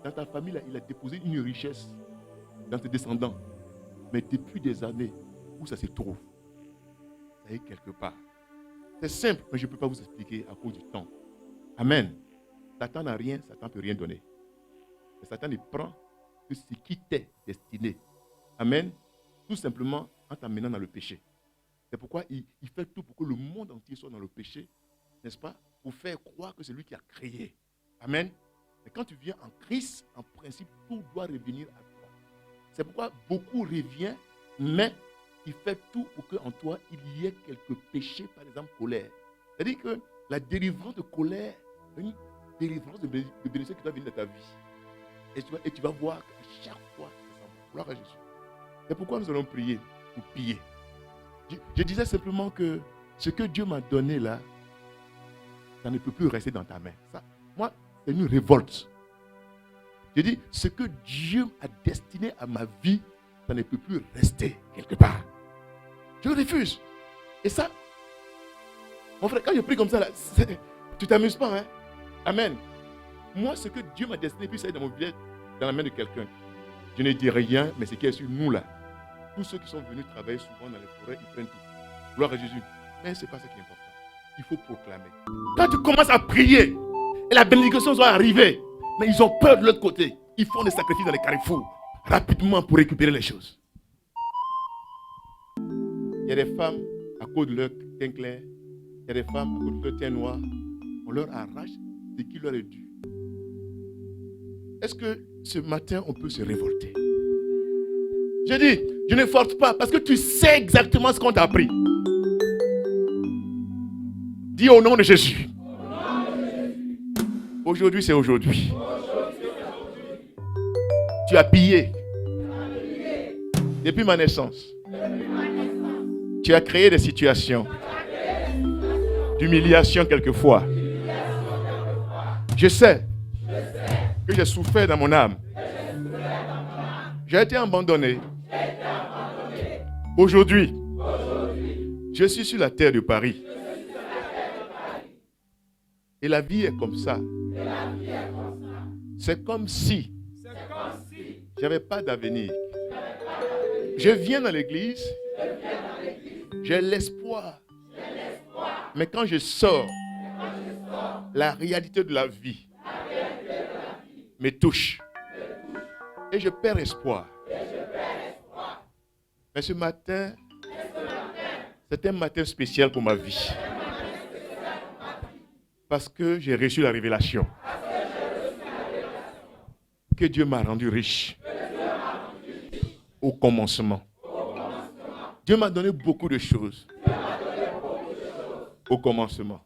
Dans ta famille, là, il a déposé une richesse dans tes descendants. Mais depuis des années, où ça se trouve? Ça est quelque part. C'est simple, mais je ne peux pas vous expliquer à cause du temps. Amen. Satan n'a rien, Satan ne peut rien donner. Mais Satan ne prend que ce qui t'est destiné. Amen. Tout simplement en t'amenant dans le péché. C'est pourquoi il fait tout pour que le monde entier soit dans le péché, n'est-ce pas? Pour faire croire que c'est lui qui a créé. Amen. Mais quand tu viens en Christ, en principe, tout doit revenir à toi. C'est pourquoi beaucoup revient, mais il fait tout pour qu'en toi, il y ait quelques péchés, par exemple, colère. C'est-à-dire que la délivrance de colère, une délivrance de bénédiction qui doit venir de ta vie. Et tu vas voir qu'à chaque fois, ça va. Gloire à Jésus. C'est pourquoi nous allons prier pour piller. Je disais simplement que ce que Dieu m'a donné là, ça ne peut plus rester dans ta main. Ça, moi, c'est une révolte. Je dis, ce que Dieu a destiné à ma vie, ça ne peut plus rester quelque part. Je refuse. Et ça, mon frère, quand je prie comme ça, là, tu t'amuses pas, hein? Amen. Moi, ce que Dieu m'a destiné, puis ça est dans mon billet, dans la main de quelqu'un. Je ne dis rien, mais ce qui est sur nous là. Tous ceux qui sont venus travailler souvent dans les forêts, ils prennent tout. Gloire à Jésus. Mais ce n'est pas ça qui est important. Il faut proclamer. Quand tu commences à prier, et la bénédiction va arriver, mais ils ont peur de l'autre côté. Ils font des sacrifices dans les carrefours, rapidement pour récupérer les choses. Il y a des femmes, à cause de leur teint clair, il y a des femmes, à cause de leur teint noir, on leur arrache ce qui leur est dû. Est-ce que ce matin, on peut se révolter? Je dis, je ne force pas, parce que tu sais exactement ce qu'on t'a appris. Dis au nom de Jésus. Aujourd'hui, c'est aujourd'hui. Tu as pillé. Depuis ma naissance. Tu as créé des situations d'humiliation quelquefois. Je sais que j'ai souffert dans mon âme. J'ai été abandonné. Aujourd'hui, je suis sur la terre de Paris. Et la vie est comme ça. C'est comme si je n'avais pas d'avenir. Je viens dans l'église. J'ai l'espoir. Mais quand je sors, la réalité de la vie me touche. Et je perds espoir. Mais ce matin, c'est un matin spécial pour ma vie. Parce que j'ai reçu la révélation. Que Dieu m'a rendu riche. Au commencement. Dieu m'a donné beaucoup de choses. Au commencement.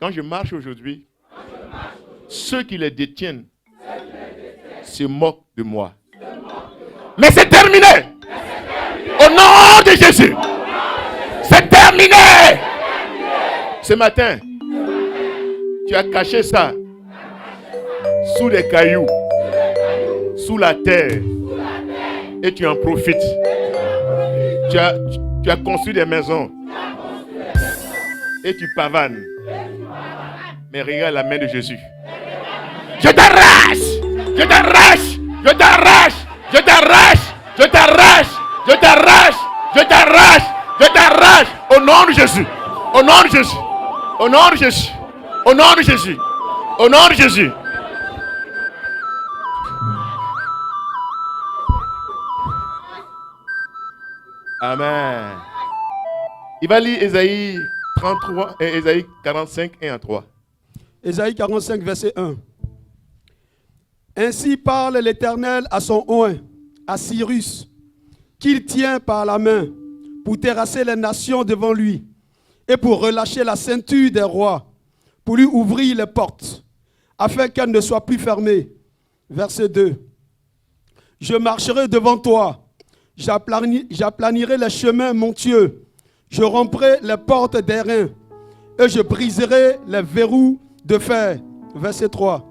Quand je marche aujourd'hui, ceux qui les détiennent se moquent de moi. Mais c'est terminé. Au nom de Jésus. C'est terminé. Ce matin, tu as caché ça sous les cailloux, sous la terre, et tu en profites. Tu as construit des maisons et tu pavanes. Mais regarde la main de Jésus. Je t'arrache! Je t'arrache! Je t'arrache! Je t'arrache! Je t'arrache! Je t'arrache! Je t'arrache! Je t'arrache! Au nom de Jésus! Au nom de Jésus! Au nom de Jésus! Au nom de Jésus! Au nom de Jésus! Amen. Il va lire Ésaïe 33 et Ésaïe 45, 1 à 3. Ésaïe 45, verset 1. Ainsi parle l'Éternel à son oint, à Cyrus, qu'il tient par la main pour terrasser les nations devant lui et pour relâcher la ceinture des rois, pour lui ouvrir les portes, afin qu'elles ne soient plus fermées. Verset 2. Je marcherai devant toi, j'aplanirai les chemins montueux, je romprai les portes d'airain et je briserai les verrous de fer. Verset 3.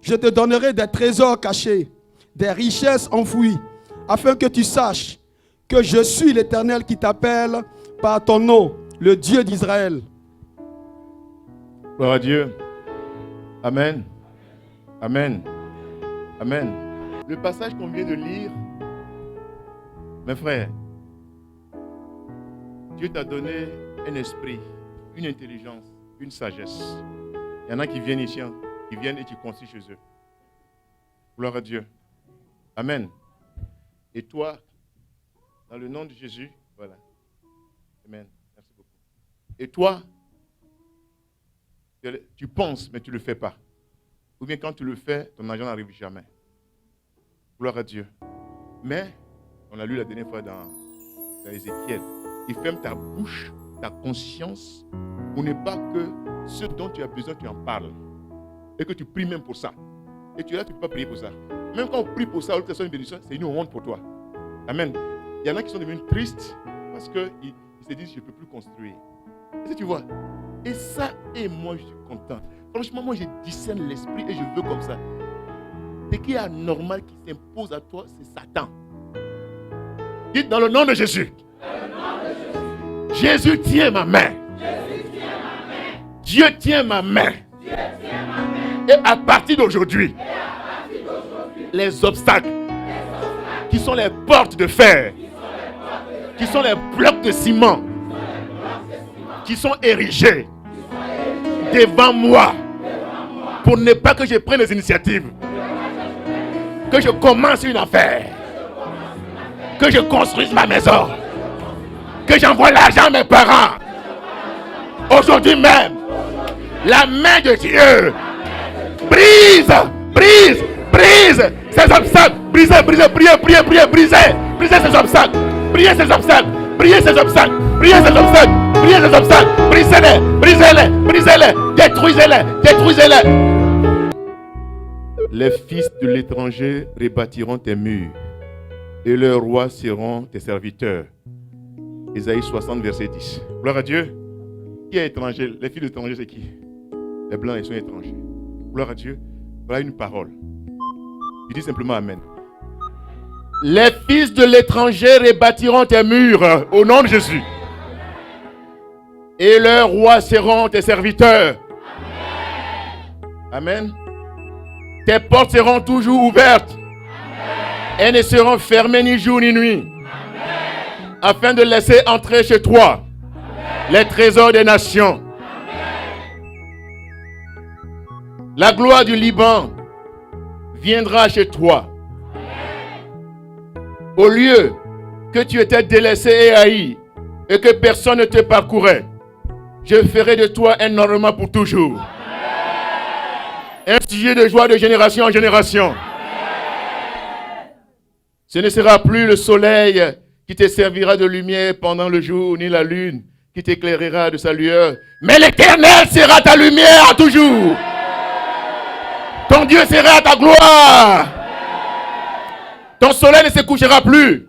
Je te donnerai des trésors cachés, des richesses enfouies, afin que tu saches que je suis l'Éternel qui t'appelle par ton nom, le Dieu d'Israël. Gloire à Dieu. Amen. Amen. Amen. Le passage qu'on vient de lire, mes frères, Dieu t'a donné un esprit, une intelligence, une sagesse. Il y en a qui viennent ici, qui viennent et qui construisent chez eux. Gloire à Dieu. Amen. Et toi, dans le nom de Jésus, voilà. Amen. Merci beaucoup. Et toi, tu penses, mais tu ne le fais pas. Ou bien quand tu le fais, ton argent n'arrive jamais. Gloire à Dieu. Mais, on a lu la dernière fois dans Ézéchiel, il ferme ta bouche, ta conscience, pour ne pas que ce dont tu as besoin, tu en parles. Et que tu pries même pour ça. Et tu es là, tu ne peux pas prier pour ça. Même quand on prie pour ça, ou que ce soit une bénédiction, c'est une honte pour toi. Amen. Il y en a qui sont devenus tristes parce qu'ils se disent, je ne peux plus construire. Est-ce que tu vois? Et ça, et moi, je suis content. Franchement, moi, je discerne l'esprit et je veux comme ça. Ce qui est anormal qui s'impose à toi, c'est Satan. Dites dans le nom de Jésus. Jésus tient ma main. Dieu tient ma main. Et à partir d'aujourd'hui, les obstacles qui sont les portes de fer, qui sont les blocs de ciment, qui sont érigés devant moi pour ne pas que je prenne des initiatives, que je commence une affaire, que je construise ma maison, que j'envoie l'argent à mes parents. Aujourd'hui même, la main de Dieu brise ces obstacles. Brisez ces obstacles. Brisez ces obstacles. Brisez-les. Détruisez-les. Les fils de l'étranger rebâtiront tes murs et leurs rois seront tes serviteurs. Ésaïe 60, verset 10. Gloire à Dieu. Qui est étranger? Les fils de l'étranger, c'est qui? Les blancs, ils sont étrangers. Gloire à Dieu. Voilà une parole. Il dit simplement Amen. Les fils de l'étranger rebâtiront tes murs au nom de Jésus. Et leurs rois seront tes serviteurs. Amen. Tes portes seront toujours ouvertes. Elles ne seront fermées ni jour ni nuit. Afin de laisser entrer chez toi les trésors des nations. La gloire du Liban viendra chez toi. Au lieu que tu étais délaissé et haï et que personne ne te parcourait, je ferai de toi un ornement pour toujours. Un sujet de joie de génération en génération. Ce ne sera plus le soleil qui te servira de lumière pendant le jour, ni la lune qui t'éclairera de sa lueur. Mais l'Éternel sera ta lumière à toujours. Ton Dieu sera ta gloire. Ton soleil ne se couchera plus.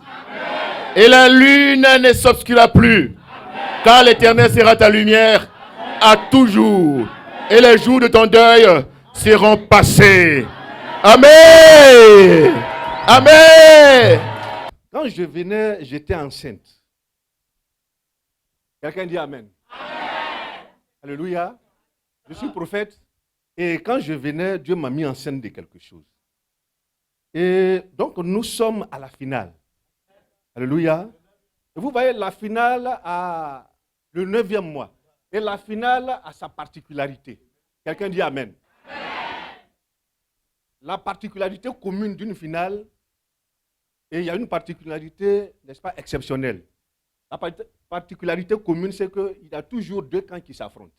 Et la lune ne s'obscurera plus. Car l'Éternel sera ta lumière à toujours. Et les jours de ton deuil seront passés. Amen. Amen. Quand je venais, j'étais enceinte. Quelqu'un dit Amen. Amen. Alléluia. Je suis prophète. Et quand je venais, Dieu m'a mis enceinte de quelque chose. Et donc, nous sommes à la finale. Alléluia. Et vous voyez, la finale a le 9e mois. Et la finale a sa particularité. Quelqu'un dit Amen. Amen. La particularité commune d'une finale, et il y a une particularité, n'est-ce pas, exceptionnelle. La particularité commune, c'est qu'il y a toujours deux camps qui s'affrontent.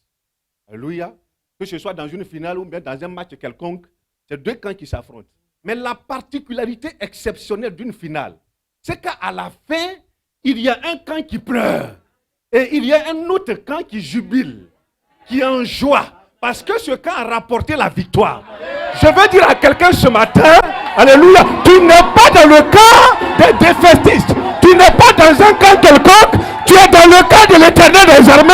Alléluia. Que ce soit dans une finale ou bien dans un match quelconque, c'est deux camps qui s'affrontent. Mais la particularité exceptionnelle d'une finale, c'est qu'à la fin, il y a un camp qui pleure. Et il y a un autre camp qui jubile, qui est en joie. Parce que ce camp a rapporté la victoire. Je veux dire à quelqu'un ce matin, alléluia, tu n'es pas dans le camp des défaitistes. Tu n'es pas dans un camp quelconque. Tu es dans le camp de l'Éternel des armées.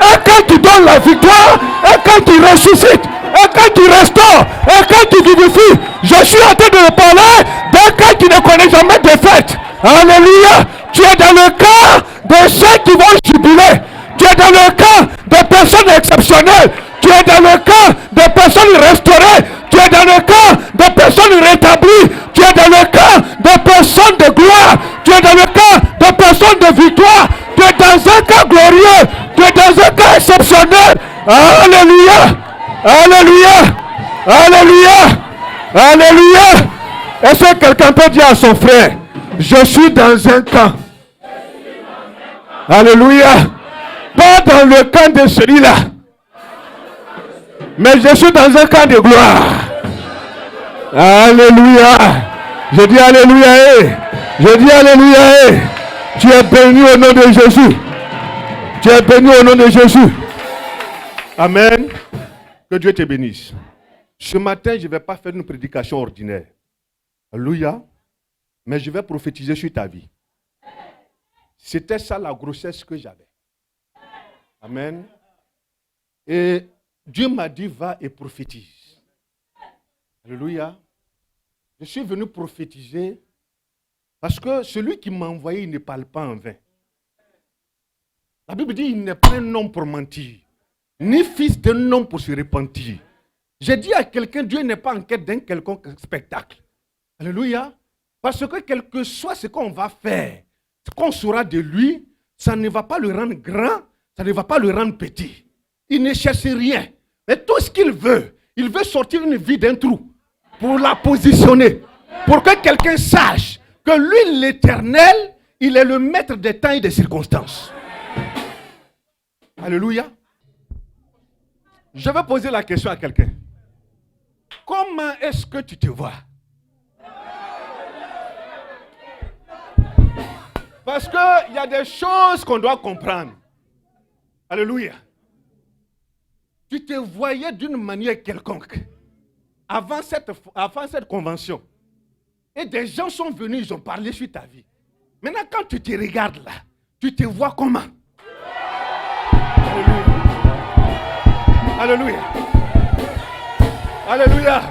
Un camp qui donne la victoire. Un camp qui ressuscite. Un camp qui restaure. Un camp qui vivifie. Je suis en train de parler d'un camp qui ne connaît jamais de défaite. Alléluia. Tu es dans le camp de ceux qui vont jubiler. Tu es dans le camp de personnes exceptionnelles. Tu es dans le camp de personnes personnes restaurées. Tu es dans le camp des personnes rétablies. Tu es dans le camp des personnes de gloire. Tu es dans le camp des personnes de victoire. Tu es dans un cas glorieux. Tu es dans un cas exceptionnel. Alléluia. Alléluia. Alléluia. Alléluia. Est-ce que quelqu'un peut dire à son frère, je suis dans un camp. Alléluia. Pas dans le camp de celui-là. Mais je suis dans un camp de gloire. Alléluia. Je dis alléluia. Je dis alléluia. Tu es béni au nom de Jésus. Tu es béni au nom de Jésus. Amen. Que Dieu te bénisse. Ce matin, je ne vais pas faire une prédication ordinaire. Alléluia. Mais je vais prophétiser sur ta vie. C'était ça la grossesse que j'avais. Amen. Et Dieu m'a dit, va et prophétise. Alléluia. Je suis venu prophétiser parce que celui qui m'a envoyé, il ne parle pas en vain. La Bible dit, il n'est pas un homme pour mentir, ni fils d'un homme pour se repentir. J'ai dit à quelqu'un, Dieu n'est pas en quête d'un quelconque spectacle. Alléluia. Parce que quel que soit ce qu'on va faire, ce qu'on saura de lui, ça ne va pas le rendre grand, ça ne va pas le rendre petit. Il ne cherche rien. Mais tout ce qu'il veut, il veut sortir une vie d'un trou pour la positionner. Pour que quelqu'un sache que lui, l'Éternel, il est le maître des temps et des circonstances. Alléluia. Je vais poser la question à quelqu'un. Comment est-ce que tu te vois? Parce qu'il y a des choses qu'on doit comprendre. Alléluia. Tu te voyais d'une manière quelconque avant cette convention. Et des gens sont venus, ils ont parlé sur ta vie. Maintenant, quand tu te regardes là, tu te vois comment? Alléluia. Alléluia.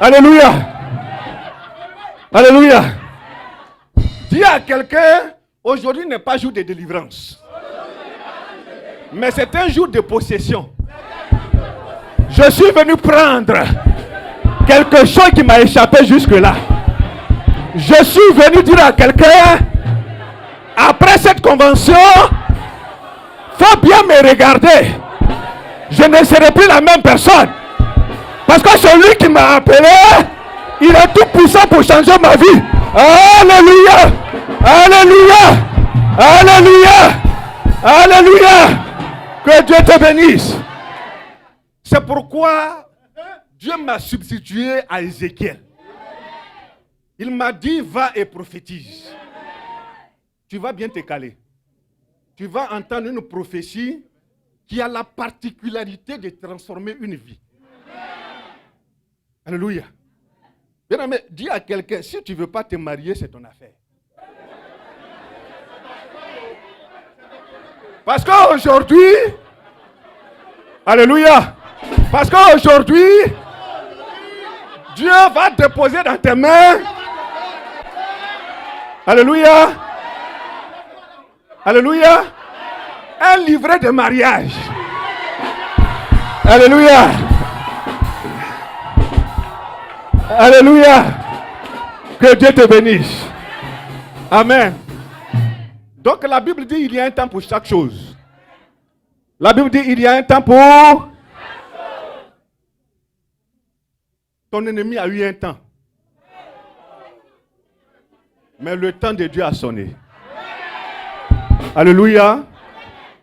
Alléluia. Alléluia. Dis à quelqu'un, aujourd'hui n'est pas jour de délivrance. Mais c'est un jour de possession. Je suis venu prendre quelque chose qui m'a échappé jusque-là. Je suis venu dire à quelqu'un, après cette convention, faut bien me regarder. Je ne serai plus la même personne. Parce que celui qui m'a appelé, il est tout puissant pour changer ma vie. Alléluia. Alléluia. Alléluia. Alléluia. Que Dieu te bénisse. C'est pourquoi Dieu m'a substitué à Ézéchiel. Il m'a dit, va et prophétise. Tu vas bien te caler. Tu vas entendre une prophétie qui a la particularité de transformer une vie. Alléluia. Bien, mais dis à quelqu'un, si tu ne veux pas te marier, c'est ton affaire. Parce qu'aujourd'hui, alléluia, parce qu'aujourd'hui, Dieu va déposer dans tes mains, alléluia, alléluia, un livret de mariage. Alléluia. Alléluia. Que Dieu te bénisse. Amen. Donc la Bible dit il y a un temps pour chaque chose. La Bible dit il y a un temps pour... Ton ennemi a eu un temps. Mais le temps de Dieu a sonné. Alléluia.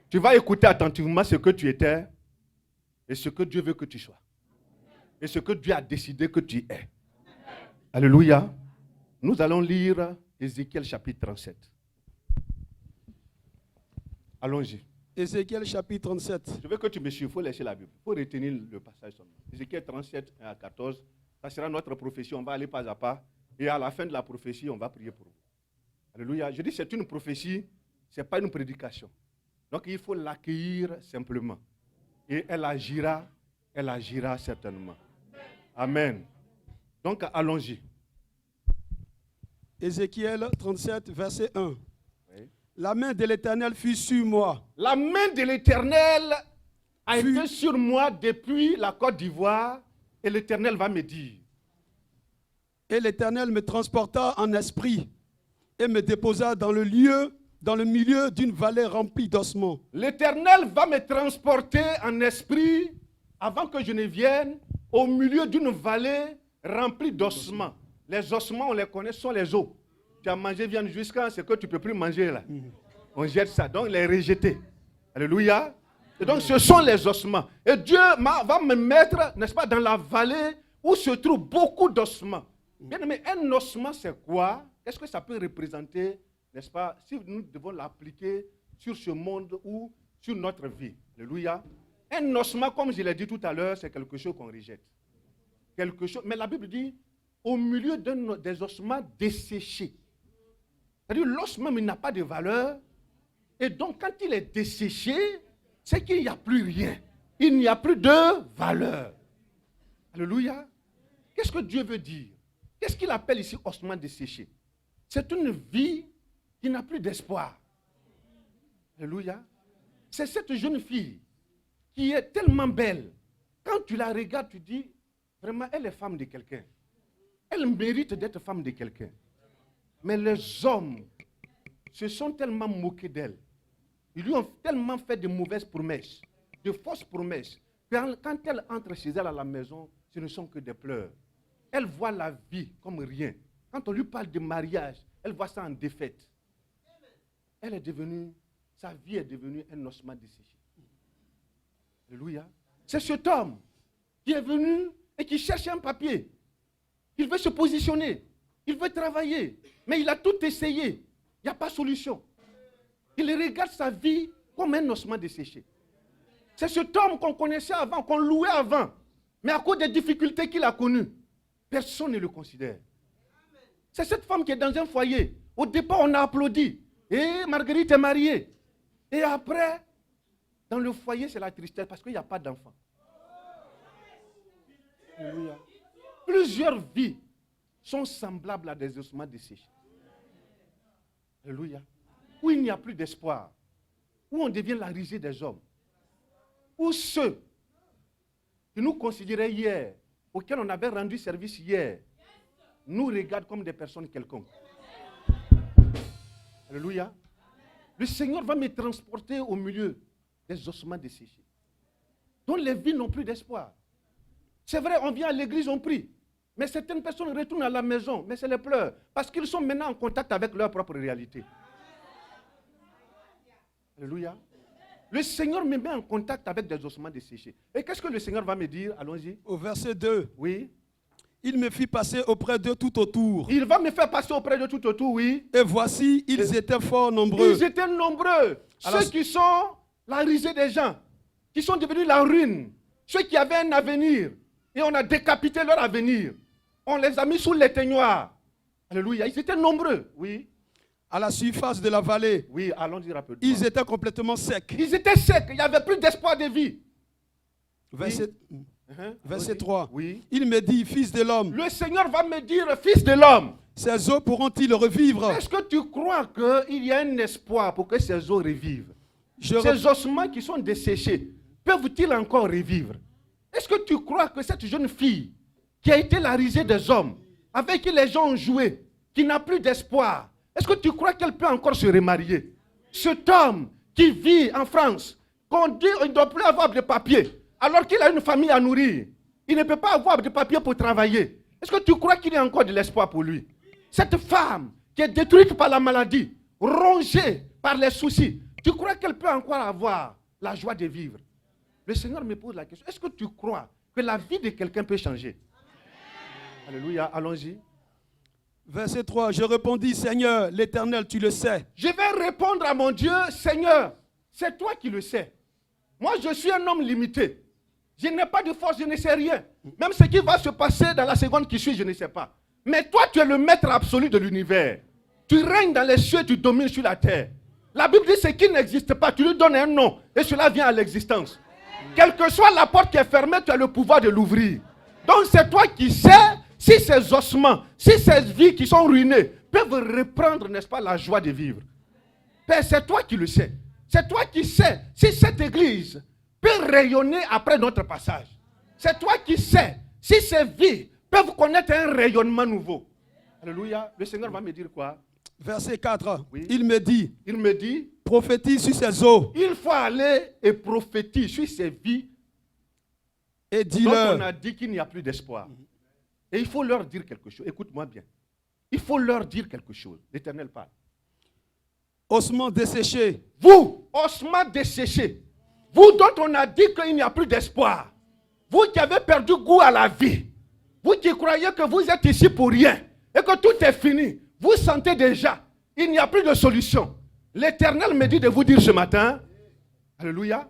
Tu vas écouter attentivement ce que tu étais et ce que Dieu veut que tu sois. Et ce que Dieu a décidé que tu es. Alléluia. Nous allons lire Ézéchiel chapitre 37. Allons-y. Ézéchiel chapitre 37. Je veux que tu me suives, il faut laisser la Bible. Il faut retenir le passage seulement. Ézéchiel 37 à 14. Ça sera notre prophétie, on va aller pas à pas. Et à la fin de la prophétie, on va prier pour vous. Alléluia. Je dis c'est une prophétie, ce n'est pas une prédication. Donc il faut l'accueillir simplement. Et elle agira certainement. Amen. Donc allons-y. Ézéchiel 37, verset 1. Oui. La main de l'Éternel fut sur moi. La main de l'Éternel a été sur moi depuis la Côte d'Ivoire et l'Éternel va me dire. Et l'Éternel me transporta en esprit et me déposa dans le milieu d'une vallée remplie d'ossements. L'Éternel va me transporter en esprit avant que je ne vienne au milieu d'une vallée remplie d'ossements. Les ossements, on les connaît, sont les os. Tu as mangé viande jusqu'à ce que tu ne peux plus manger là. On jette ça, donc les rejeter. Alléluia. Et donc ce sont les ossements. Et Dieu va me mettre, n'est-ce pas, dans la vallée où se trouvent beaucoup d'ossements. Bien aimé, un ossement c'est quoi? Qu'est-ce que ça peut représenter, n'est-ce pas, si nous devons l'appliquer sur ce monde ou sur notre vie? Alléluia. Un ossement, comme je l'ai dit tout à l'heure, c'est quelque chose qu'on rejette. Quelque chose, mais la Bible dit, au milieu des ossements desséchés. C'est-à-dire, l'os même, il n'a pas de valeur. Et donc, quand il est desséché, c'est qu'il n'y a plus rien. Il n'y a plus de valeur. Alléluia. Qu'est-ce que Dieu veut dire? Qu'est-ce qu'il appelle ici ossement desséché? C'est une vie qui n'a plus d'espoir. Alléluia. C'est cette jeune fille qui est tellement belle. Quand tu la regardes, tu dis, vraiment, elle est femme de quelqu'un. Elle mérite d'être femme de quelqu'un. Mais les hommes se sont tellement moqués d'elle. Ils lui ont tellement fait de mauvaises promesses, de fausses promesses. Quand elle entre chez elle à la maison, ce ne sont que des pleurs. Elle voit la vie comme rien. Quand on lui parle de mariage, elle voit ça en défaite. Sa vie est devenue un ossement desséché. Alléluia. C'est cet homme qui est venu et qui cherche un papier. Il veut se positionner. Il veut travailler. Mais il a tout essayé. Il n'y a pas de solution. Il regarde sa vie comme un ossement desséché. C'est cet homme qu'on connaissait avant, qu'on louait avant. Mais à cause des difficultés qu'il a connues, personne ne le considère. C'est cette femme qui est dans un foyer. Au départ, on a applaudi. Et Marguerite est mariée. Et après, dans le foyer, c'est la tristesse parce qu'il n'y a pas d'enfant. Alléluia. Plusieurs vies sont semblables à des ossements desséchés. Alléluia. Où il n'y a plus d'espoir. Où on devient la risée des hommes. Où ceux qui nous considéraient hier, auxquels on avait rendu service hier, nous regardent comme des personnes quelconques. Alléluia. Le Seigneur va me transporter au milieu des ossements desséchés, dont les vies n'ont plus d'espoir. C'est vrai, on vient à l'église, on prie. Mais certaines personnes retournent à la maison, mais c'est les pleurs, parce qu'ils sont maintenant en contact avec leur propre réalité. Alléluia. Le Seigneur me met en contact avec des ossements desséchés. Et qu'est-ce que le Seigneur va me dire? Allons-y. Au verset 2. Oui. Il me fit passer auprès d'eux tout autour. Il va me faire passer auprès de tout autour, oui. Et voici, ils étaient fort nombreux. Ils étaient nombreux. Alors, ceux qui sont la risée des gens, qui sont devenus la ruine. Ceux qui avaient un avenir. Et on a décapité leur avenir. On les a mis sous l'éteignoir. Alléluia. Ils étaient nombreux, oui. À la surface de la vallée. Oui, allons-y rapidement. Ils étaient complètement secs. Ils étaient secs. Il n'y avait plus d'espoir de vie. Verset 3. Oui. Il me dit, fils de l'homme. Le Seigneur va me dire, fils de l'homme. Ces eaux pourront-ils revivre? Est-ce que tu crois qu'il y a un espoir pour que ces eaux revivent? Ces ossements qui sont desséchés, peuvent-ils encore revivre? Est-ce que tu crois que cette jeune fille, qui a été la risée des hommes, avec qui les gens ont joué, qui n'a plus d'espoir, est-ce que tu crois qu'elle peut encore se remarier? Cet homme qui vit en France, qu'on dit qu'il ne doit plus avoir de papier, alors qu'il a une famille à nourrir, il ne peut pas avoir de papier pour travailler. Est-ce que tu crois qu'il y a encore de l'espoir pour lui? Cette femme qui est détruite par la maladie, rongée par les soucis, tu crois qu'elle peut encore avoir la joie de vivre? Le Seigneur me pose la question. Est-ce que tu crois que la vie de quelqu'un peut changer? Alléluia, allons-y. Verset 3, je répondis, Seigneur, l'Éternel, tu le sais. Je vais répondre à mon Dieu, Seigneur, c'est toi qui le sais. Moi, je suis un homme limité. Je n'ai pas de force, je ne sais rien. Même ce qui va se passer dans la seconde qui suit, je ne sais pas. Mais toi, tu es le maître absolu de l'univers. Tu règnes dans les cieux, tu domines sur la terre. La Bible dit ce qui n'existe pas, tu lui donnes un nom et cela vient à l'existence. Quelle que soit la porte qui est fermée, tu as le pouvoir de l'ouvrir. Donc c'est toi qui sais si ces ossements, si ces vies qui sont ruinées peuvent reprendre, n'est-ce pas, la joie de vivre. Père, c'est toi qui le sais. C'est toi qui sais si cette église peut rayonner après notre passage. C'est toi qui sais si ces vies peuvent connaître un rayonnement nouveau. Alléluia. Le Seigneur va me dire quoi? Verset 4. Oui. Il me dit, prophétise sur ces eaux il faut aller et prophétiser sur ces vies et dont dis-leur. on a dit qu'il n'y a plus d'espoir. Et il faut leur dire quelque chose. Écoute-moi bien. Il faut leur dire quelque chose. L'Éternel parle. Ossements desséchés, Vous, ossements desséchés, vous dont on a dit qu'il n'y a plus d'espoir, vous qui avez perdu goût à la vie, vous qui croyez que vous êtes ici pour rien et que tout est fini, vous sentez déjà, il n'y a plus de solution. L'Éternel me dit de vous dire ce matin, alléluia,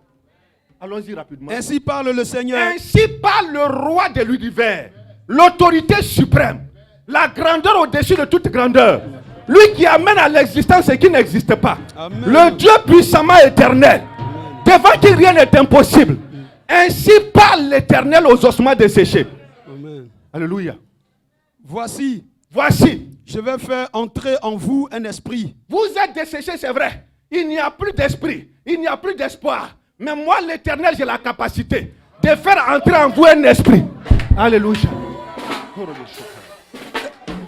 allons-y rapidement. ainsi parle le Seigneur. Ainsi parle le roi de l'univers, l'autorité suprême, la grandeur au-dessus de toute grandeur. Lui qui amène à l'existence ce qui n'existe pas. Amen. Le Dieu puissamment éternel, devant qui rien n'est impossible. Ainsi parle l'Éternel aux ossements desséchés. Amen. Alléluia. Voici, Voici, je vais faire entrer en vous un esprit. vous êtes desséchés, c'est vrai. Il n'y a plus d'esprit, il n'y a plus d'espoir. Mais moi, l'Éternel, j'ai la capacité de faire entrer en vous un esprit. Alléluia.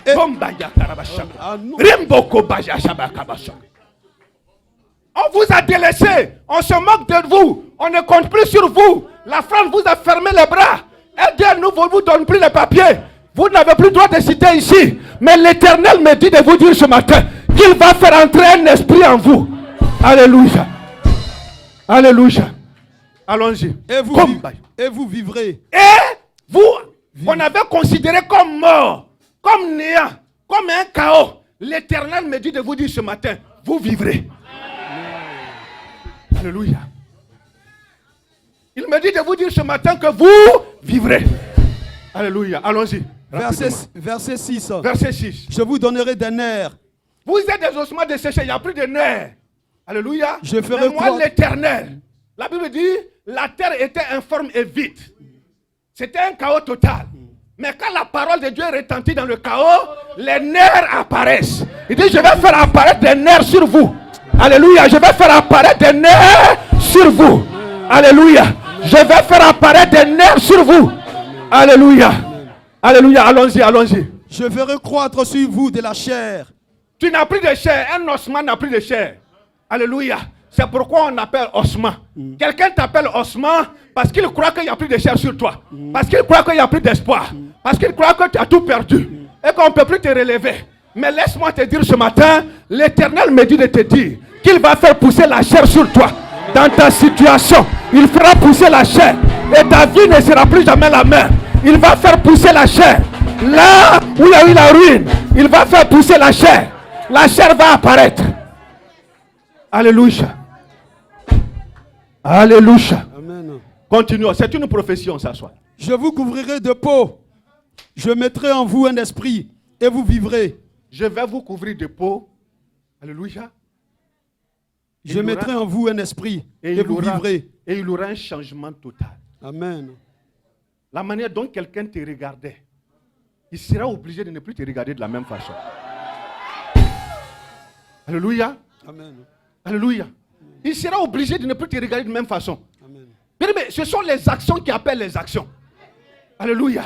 Et- Ah non. On vous a délaissé, on se moque de vous, on ne compte plus sur vous. La France vous a fermé les bras. Et Dieu nous vous donne plus les papiers. Vous n'avez plus le droit de citer ici. Mais l'Éternel me dit de vous dire ce matin qu'il va faire entrer un esprit en vous. Alléluia. Alléluia. Allons-y. Et vous vivrez. Et vous, on avait considéré comme mort, comme néant, comme un chaos. L'Éternel me dit de vous dire ce matin, vous vivrez. Alléluia. Il me dit de vous dire ce matin que vous vivrez. Alléluia. Allons-y. Verset 6. Verset 6. Je vous donnerai des nerfs. Vous êtes des ossements desséchés, il n'y a plus de nerfs. Alléluia. Je ferai Mais moi, croire- l'Éternel. La Bible dit, la terre était informe et vide. C'était un chaos total. Mais quand la parole de Dieu retentit dans le chaos, les nerfs apparaissent. Il dit, je vais faire apparaître des nerfs sur vous. Alléluia. Je vais faire apparaître des nerfs sur vous. Alléluia. Je vais faire apparaître des nerfs sur vous. Alléluia. Alléluia. Allons-y, allons-y. Je ferai croître sur vous de la chair. Tu n'as plus de chair. Un ossement n'a plus de chair. Alléluia. C'est pourquoi on appelle ossement. Quelqu'un t'appelle ossement parce qu'il croit qu'il n'y a plus de chair sur toi. Parce qu'il croit qu'il n'y a plus d'espoir. Parce qu'il croit que tu as tout perdu. Et qu'on ne peut plus te relever. Mais laisse-moi te dire ce matin, l'Éternel me dit de te dire qu'il va faire pousser la chair sur toi. Dans ta situation, il fera pousser la chair. Et ta vie ne sera plus jamais la même. Il va faire pousser la chair. Là où il y a eu la ruine, il va faire pousser la chair. La chair va apparaître. Alléluia. Alléluia. Amen. Continuons. C'est une profession, ça soit. Je vous couvrirai de peau. Je mettrai en vous un esprit et vous vivrez. Je vais vous couvrir de peau. Alléluia. Je mettrai en vous un esprit et vous vivrez. Et il y aura un changement total. Amen. La manière dont quelqu'un te regardait, il sera obligé de ne plus te regarder de la même façon. Alléluia. Amen. Alléluia. Il sera obligé de ne plus te regarder de la même façon. Amen. Bien aimé, ce sont les actions qui appellent les actions. Alléluia.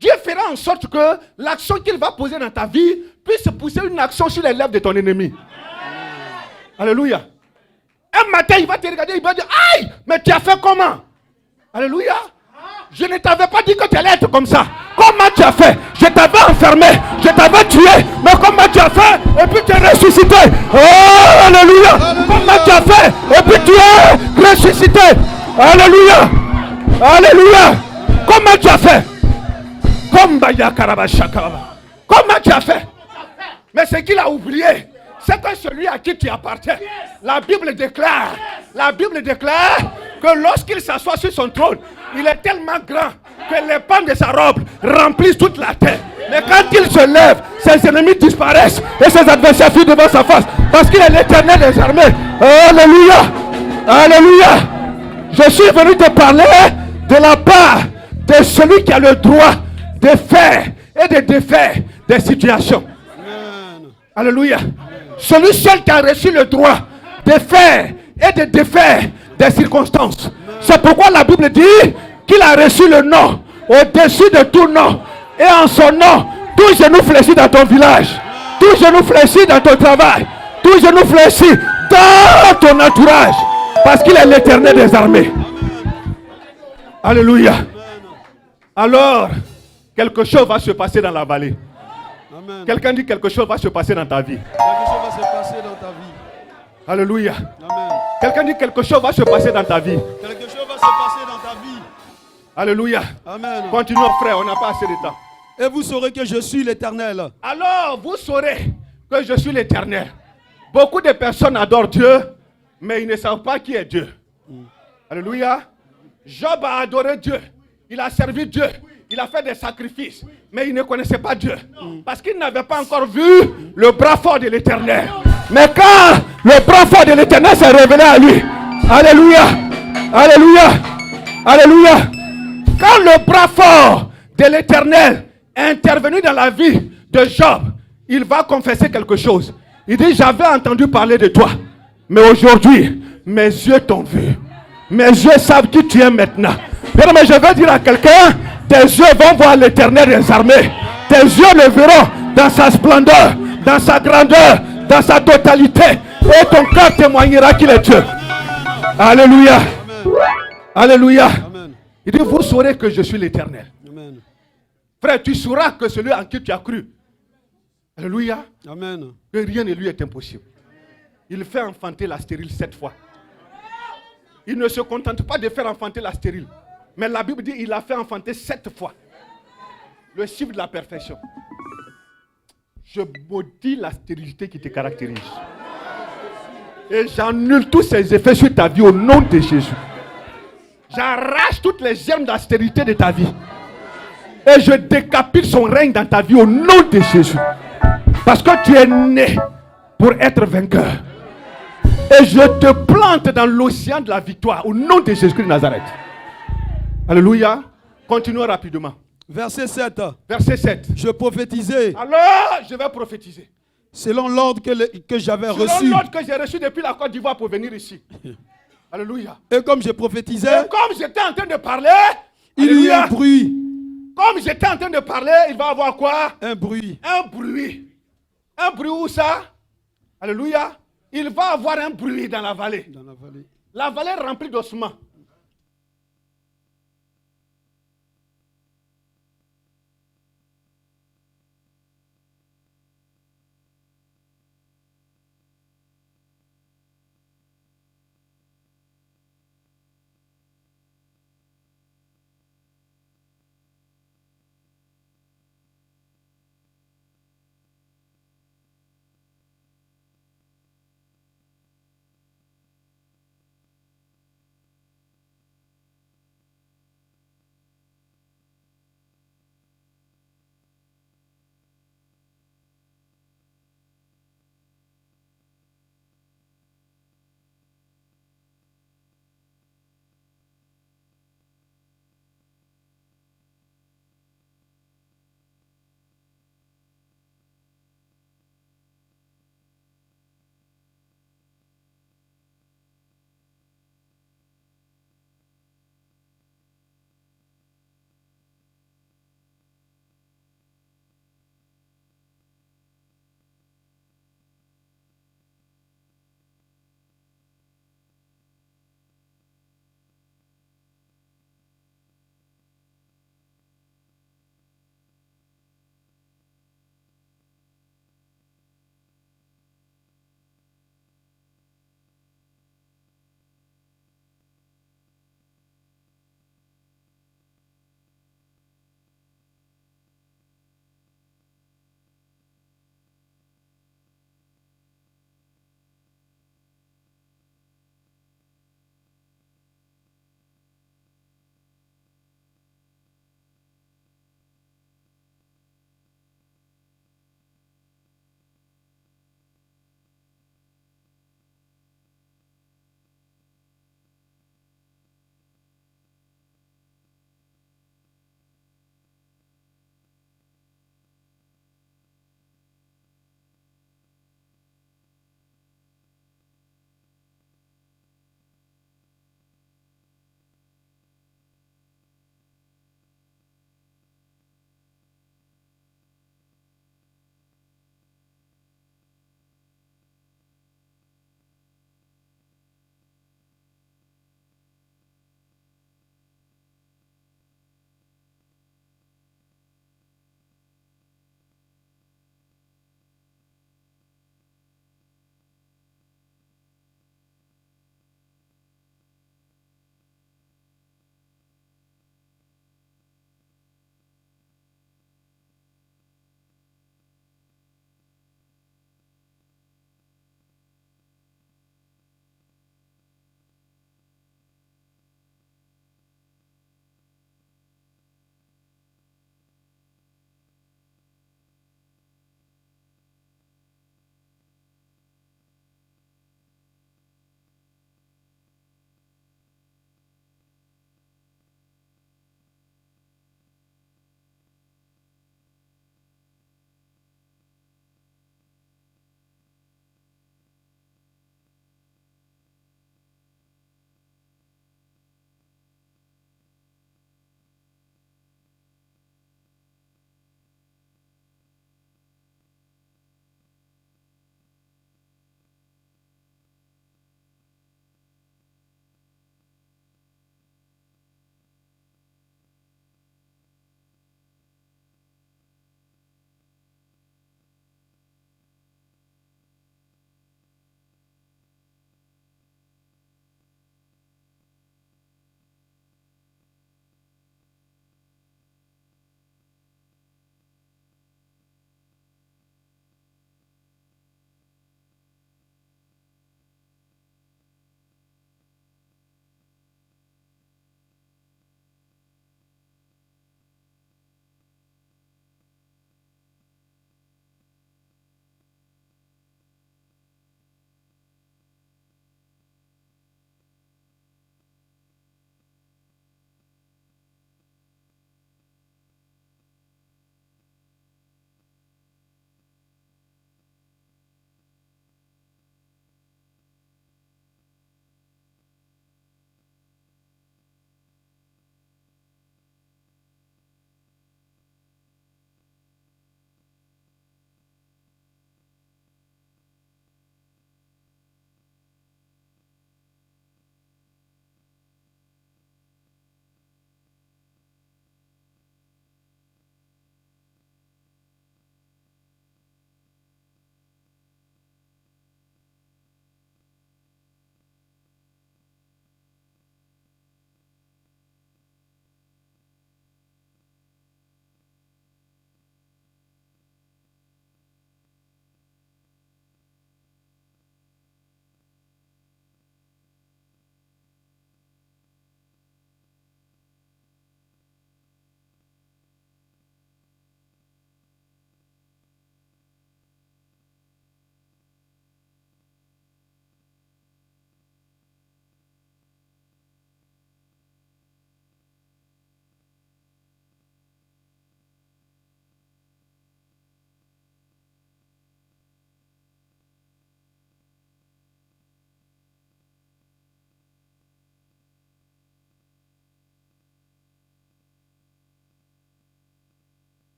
Dieu fera en sorte que l'action qu'il va poser dans ta vie puisse pousser une action sur les lèvres de ton ennemi. Alléluia. Un matin, il va te regarder, il va dire, aïe, mais tu as fait comment? Alléluia. Je ne t'avais pas dit que tu allais être comme ça. Comment tu as fait? Je t'avais enfermé, je t'avais tué, mais comment tu as fait? Et puis tu es ressuscité. Oh, alléluia. Comment tu as fait? Et puis tu es ressuscité. Alléluia. Alléluia. Comment tu as fait? Comment tu as fait? Mais ce qu'il a oublié, c'est que celui à qui tu appartiens, la Bible déclare que lorsqu'il s'assoit sur son trône, il est tellement grand que les pans de sa robe remplissent toute la terre. Mais quand il se lève, ses ennemis disparaissent et ses adversaires fuient devant sa face. Parce qu'il est l'Éternel des armées. Alléluia. Alléluia. Je suis venu te parler de la part de celui qui a le droit de faire et de défaire des situations. Amen. Alléluia. Celui seul qui a reçu le droit de faire et de défaire des circonstances. C'est pourquoi la Bible dit qu'il a reçu le nom au-dessus de tout nom. Et en son nom, tout genou fléchit dans ton village, tout genou fléchit dans ton travail, tout genou fléchit dans ton entourage. Parce qu'il est l'Éternel des armées. Alléluia. Alors, quelque chose va se passer dans la vallée. Amen. Quelqu'un dit quelque chose va se passer dans ta vie. Quelque chose va se passer dans ta vie. Alléluia. Amen. Quelqu'un dit quelque chose va se passer dans ta vie. Quelque chose va se passer dans ta vie. Alléluia. Amen. Continuons frère, on n'a pas assez de temps. Et vous saurez que je suis l'Éternel. Alors, vous saurez que je suis l'Éternel. Beaucoup de personnes adorent Dieu, mais ils ne savent pas qui est Dieu. Alléluia. Job a adoré Dieu. Il a servi Dieu. Il a fait des sacrifices. Mais il ne connaissait pas Dieu. Parce qu'il n'avait pas encore vu le bras fort de l'Éternel. Mais quand le bras fort de l'Éternel s'est révélé à lui. Alléluia. Alléluia. Alléluia. Quand le bras fort de l'Éternel est intervenu dans la vie de Job, il va confesser quelque chose. Il dit, j'avais entendu parler de toi. Mais aujourd'hui, mes yeux t'ont vu. Mes yeux savent qui tu es maintenant. Mais je veux dire à quelqu'un, tes yeux vont voir l'Éternel des armées. Tes yeux le verront dans sa splendeur, dans sa grandeur, dans sa totalité. Et ton cœur témoignera qu'il est Dieu. Alléluia. Amen. Alléluia. Amen. Il dit, vous saurez que je suis l'Éternel. Amen. Frère, tu sauras que celui en qui tu as cru. Alléluia. Amen. Que rien ne lui est impossible. Il fait enfanter la stérile 7 fois. Il ne se contente pas de faire enfanter la stérile. Mais la Bible dit qu'il a fait enfanter 7 fois. Le chiffre de la perfection. Je maudis la stérilité qui te caractérise. Et j'annule tous ses effets sur ta vie au nom de Jésus. J'arrache toutes les germes de la stérilité de ta vie. Et je décapite son règne dans ta vie au nom de Jésus. Parce que tu es né pour être vainqueur. Et je te plante dans l'océan de la victoire au nom de Jésus-Christ de Nazareth. Alléluia. Continuons rapidement. Verset 7. Verset 7. Je prophétisais Alors, je vais prophétiser. selon l'ordre que j'avais Selon reçu. l'ordre que j'ai reçu depuis la Côte d'Ivoire pour venir ici. Alléluia. Et comme je Et prophétisais, comme j'étais en train de parler, il y eut alléluia, un bruit. comme j'étais en train de parler, il va avoir quoi? Un bruit. Un bruit. Un bruit où ça? Alléluia. Il va avoir un bruit dans la vallée. Dans la vallée. La vallée est remplie d'ossements.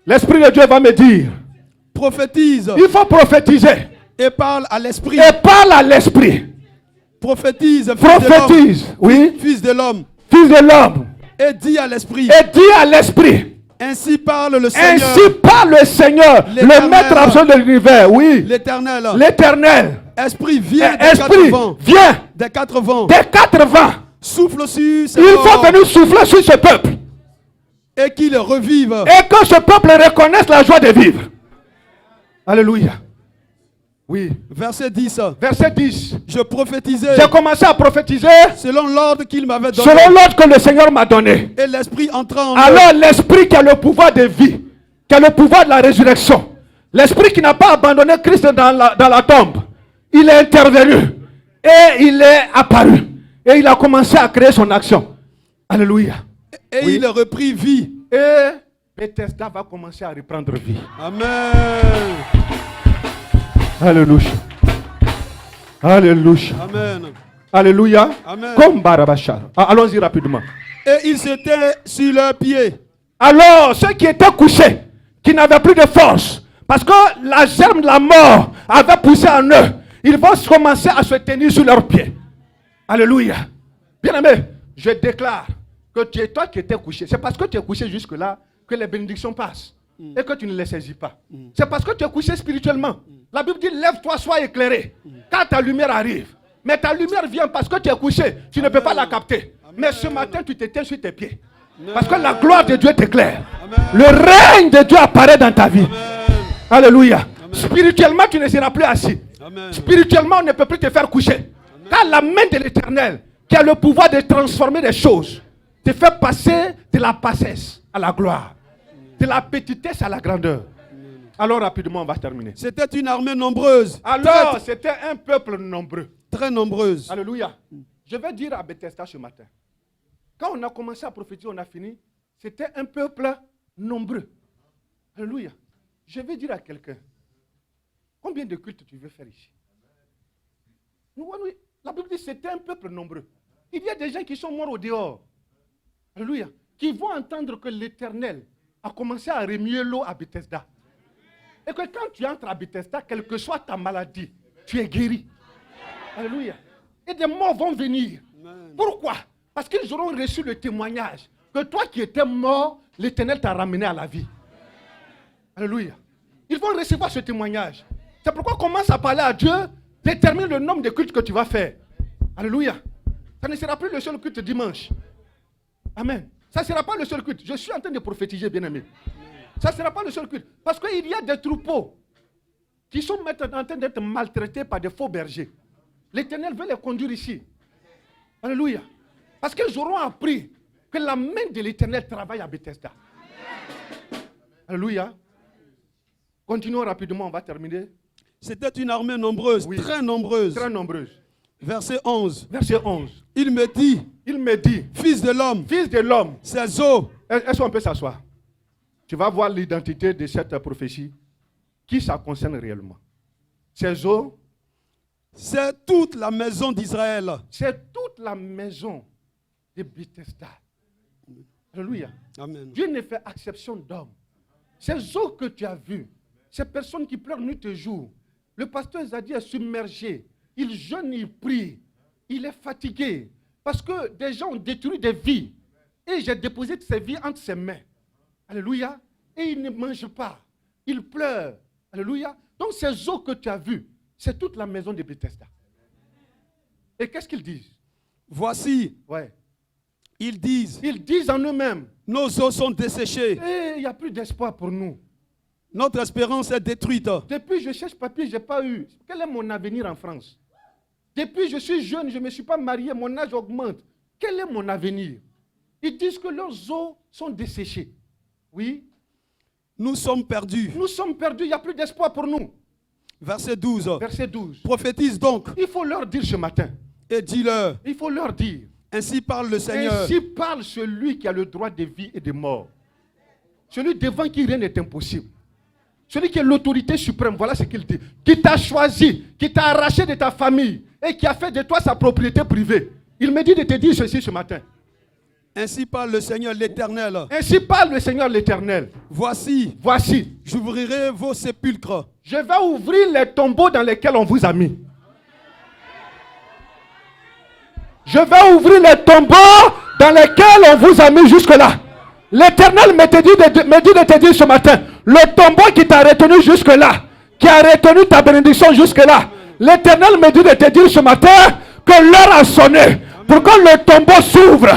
L'Esprit de Dieu va me dire. prophétise Il faut prophétiser. et parle à l'esprit. Et parle à l'Esprit. Prophétise, Prophétise. Oui. fils de l'homme. Fils de l'homme. Et dis à l'esprit. Et dis à l'Esprit. Ainsi parle le Seigneur. Ainsi parle le Seigneur, L'Éternel. le maître absolu de l'univers. Oui. L'Éternel. L'Éternel. Esprit, viens des Esprit, quatre vents. viens Des quatre vents. des 80. Souffle sur ces Il faut morts venir souffler sur ce peuple. et qu'ils revivent. Et que ce peuple reconnaisse la joie de vivre. Alléluia. Oui. Verset 10. Verset 10. Je prophétisais J'ai commencé à prophétiser selon l'ordre qu'il m'avait donné. selon l'ordre que le Seigneur m'a donné. Et l'esprit entra en eux. Alors l'Esprit qui a le pouvoir de vie, qui a le pouvoir de la résurrection, l'Esprit qui n'a pas abandonné Christ dans la tombe, il est intervenu et il est apparu. Et il a commencé à créer son action. Alléluia. Et Oui. il reprit vie. Et Bethesda va commencer à reprendre vie. Amen. Alléluia. Alléluia. Amen. Alléluia. Amen. Comme Barabachar. Allons-y rapidement. Et ils s'étaient sur leurs pieds. Alors, ceux qui étaient couchés, qui n'avaient plus de force, parce que la germe de la mort avait poussé en eux, ils vont commencer à se tenir sur leurs pieds. Alléluia. Bien-aimé, je déclare que toi qui étais couché, c'est parce que tu es couché jusque-là que les bénédictions passent et que tu ne les saisis pas. C'est parce que tu es couché spirituellement. La Bible dit, lève-toi, sois éclairé, car ta lumière arrive. Mais ta lumière vient parce que tu es couché, tu ne peux pas la capter. Mais ce matin, tu te tiens sur tes pieds. Parce que la gloire de Dieu t'éclaire. Le règne de Dieu apparaît dans ta vie. Alléluia. Spirituellement, tu ne seras plus assis. Amen. Spirituellement, on ne peut plus te faire coucher. Car la main de l'Éternel, qui a le pouvoir de transformer les choses, te fait passer de la bassesse à la gloire, de la petitesse à la grandeur. Alors rapidement, on va terminer. C'était une armée nombreuse. Alors, c'était un peuple nombreux. Très nombreuse. Alléluia. Je vais dire à Bethesda ce matin, quand on a commencé à prophétiser, on a fini, c'était un peuple nombreux. Alléluia. Je vais dire à quelqu'un, combien de cultes tu veux faire ici? Oui, la Bible dit que c'était un peuple nombreux. Il y a des gens qui sont morts au dehors. Alléluia. Qui vont entendre que l'Éternel a commencé à remuer l'eau à Bethesda. Et que quand tu entres à Bethesda, quelle que soit ta maladie, tu es guéri. Alléluia. Et des morts vont venir. Pourquoi? Parce qu'ils auront reçu le témoignage que toi qui étais mort, l'Éternel t'a ramené à la vie. Alléluia. Ils vont recevoir ce témoignage. C'est pourquoi commence à parler à Dieu, détermine le nombre de cultes que tu vas faire. Alléluia. Ça ne sera plus le seul culte dimanche. Amen. Ça ne sera pas le seul culte. Je suis en train de prophétiser, bien-aimé. Ça ne sera pas le seul culte. Parce qu'il y a des troupeaux qui sont maintenant en train d'être maltraités par des faux bergers. L'Éternel veut les conduire ici. Alléluia. Parce qu'ils auront appris que la main de l'Éternel travaille à Bethesda. Alléluia. Continuons rapidement, on va terminer. C'était une armée nombreuse, Oui. très nombreuse. Très nombreuse. Verset 11. Verset 11. Il me dit, Fils de l'homme, ces eaux, est-ce qu'on peut s'asseoir? Tu vas voir l'identité de cette prophétie. Qui ça concerne réellement? Ces eaux, c'est toute la maison d'Israël. c'est toute la maison de Bethesda. Alléluia. Amen. Dieu ne fait exception d'hommes. Ces eaux que tu as vues, ces personnes qui pleurent nuit et jour, le pasteur Zadi est submergé. Il jeûne, il prie. Il est fatigué. Parce que des gens ont détruit des vies. Et j'ai déposé ces vies entre ses mains. Alléluia. Et il ne mange pas. Il pleure. Alléluia. Donc ces eaux que tu as vues, c'est toute la maison de Bethesda. Et qu'est-ce qu'ils disent? Voici, Ouais. ils disent, Ils disent en eux-mêmes, nos eaux sont desséchées. il n'y a plus d'espoir pour nous. Notre espérance est détruite. Depuis je cherche papier, je n'ai pas eu. Quel est mon avenir en France? Depuis je suis jeune, je ne me suis pas marié, mon âge augmente. Quel est mon avenir? Ils disent que leurs eaux sont desséchées. Oui. Nous sommes perdus. Nous sommes perdus, il n'y a plus d'espoir pour nous. Verset 12. Verset 12. Prophétise donc Il faut leur dire ce matin. et dis-leur, Il faut leur dire. ainsi parle le Seigneur. Ainsi parle celui qui a le droit de vie et de mort. Celui devant qui rien n'est impossible. Celui qui est l'autorité suprême, voilà ce qu'il dit. Qui t'a choisi, qui t'a arraché de ta famille et qui a fait de toi sa propriété privée. Il me dit de te dire ceci ce matin. Ainsi parle le Seigneur l'Éternel. Ainsi parle le Seigneur l'Éternel. Voici, j'ouvrirai vos sépulcres. Je vais ouvrir les tombeaux dans lesquels on vous a mis. Je vais ouvrir les tombeaux dans lesquels on vous a mis jusque-là. L'Éternel me dit de te dire ce matin, le tombeau qui t'a retenu jusque-là, qui a retenu ta bénédiction jusque-là, l'Éternel me dit de te dire ce matin que l'heure a sonné pour que le tombeau s'ouvre.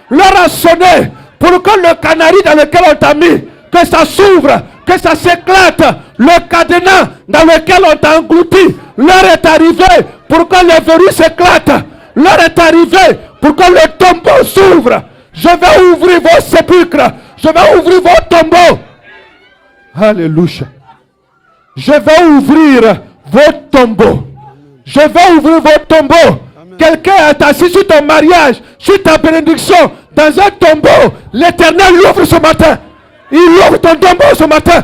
L'heure a sonné pour que le canari dans lequel on t'a mis, que ça s'ouvre, que ça s'éclate. Le cadenas dans lequel on t'a englouti, l'heure est arrivée pour que les verrous s'éclatent. L'heure est arrivée pour que le tombeau s'ouvre. Je vais ouvrir vos sépulcres. Je vais ouvrir vos tombeaux. Alléluia. Je vais ouvrir vos tombeaux. Je vais ouvrir vos tombeaux. Quelqu'un est assis sur ton mariage, sur ta bénédiction, dans un tombeau. L'Éternel l'ouvre ce matin. Il ouvre ton tombeau ce matin.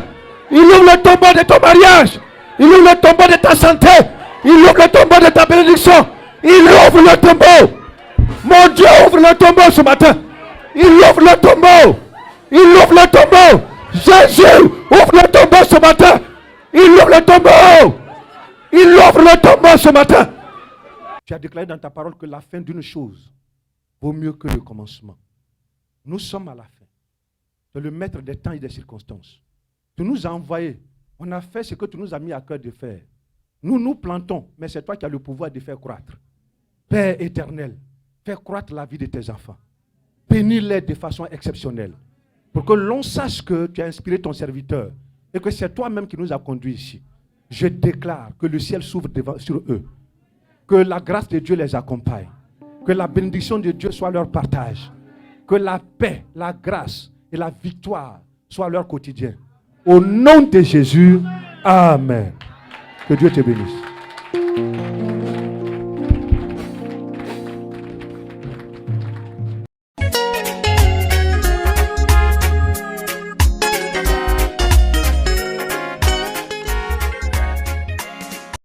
Il ouvre le tombeau de ton mariage. Il ouvre le tombeau de ta santé. Il ouvre le tombeau de ta bénédiction. Il ouvre le tombeau. Mon Dieu ouvre le tombeau ce matin. Il ouvre le tombeau. Il ouvre le tombeau. Jésus ouvre le tombeau ce matin. Il ouvre le tombeau. Il ouvre le tombeau ce matin. Tu as déclaré dans ta parole que la fin d'une chose vaut mieux que le commencement. Nous sommes à la fin. Tu es le maître des temps et des circonstances. Tu nous as envoyés. On a fait ce que tu nous as mis à cœur de faire. Nous, nous plantons, mais c'est toi qui as le pouvoir de faire croître. Père éternel, fais croître la vie de tes enfants. Bénis-les de façon exceptionnelle. Pour que l'on sache que tu as inspiré ton serviteur et que c'est toi-même qui nous as conduits ici. Je déclare que le ciel s'ouvre sur eux. Que la grâce de Dieu les accompagne. Que la bénédiction de Dieu soit leur partage. Que la paix, la grâce et la victoire soient leur quotidien. Au nom de Jésus, Amen. Que Dieu te bénisse.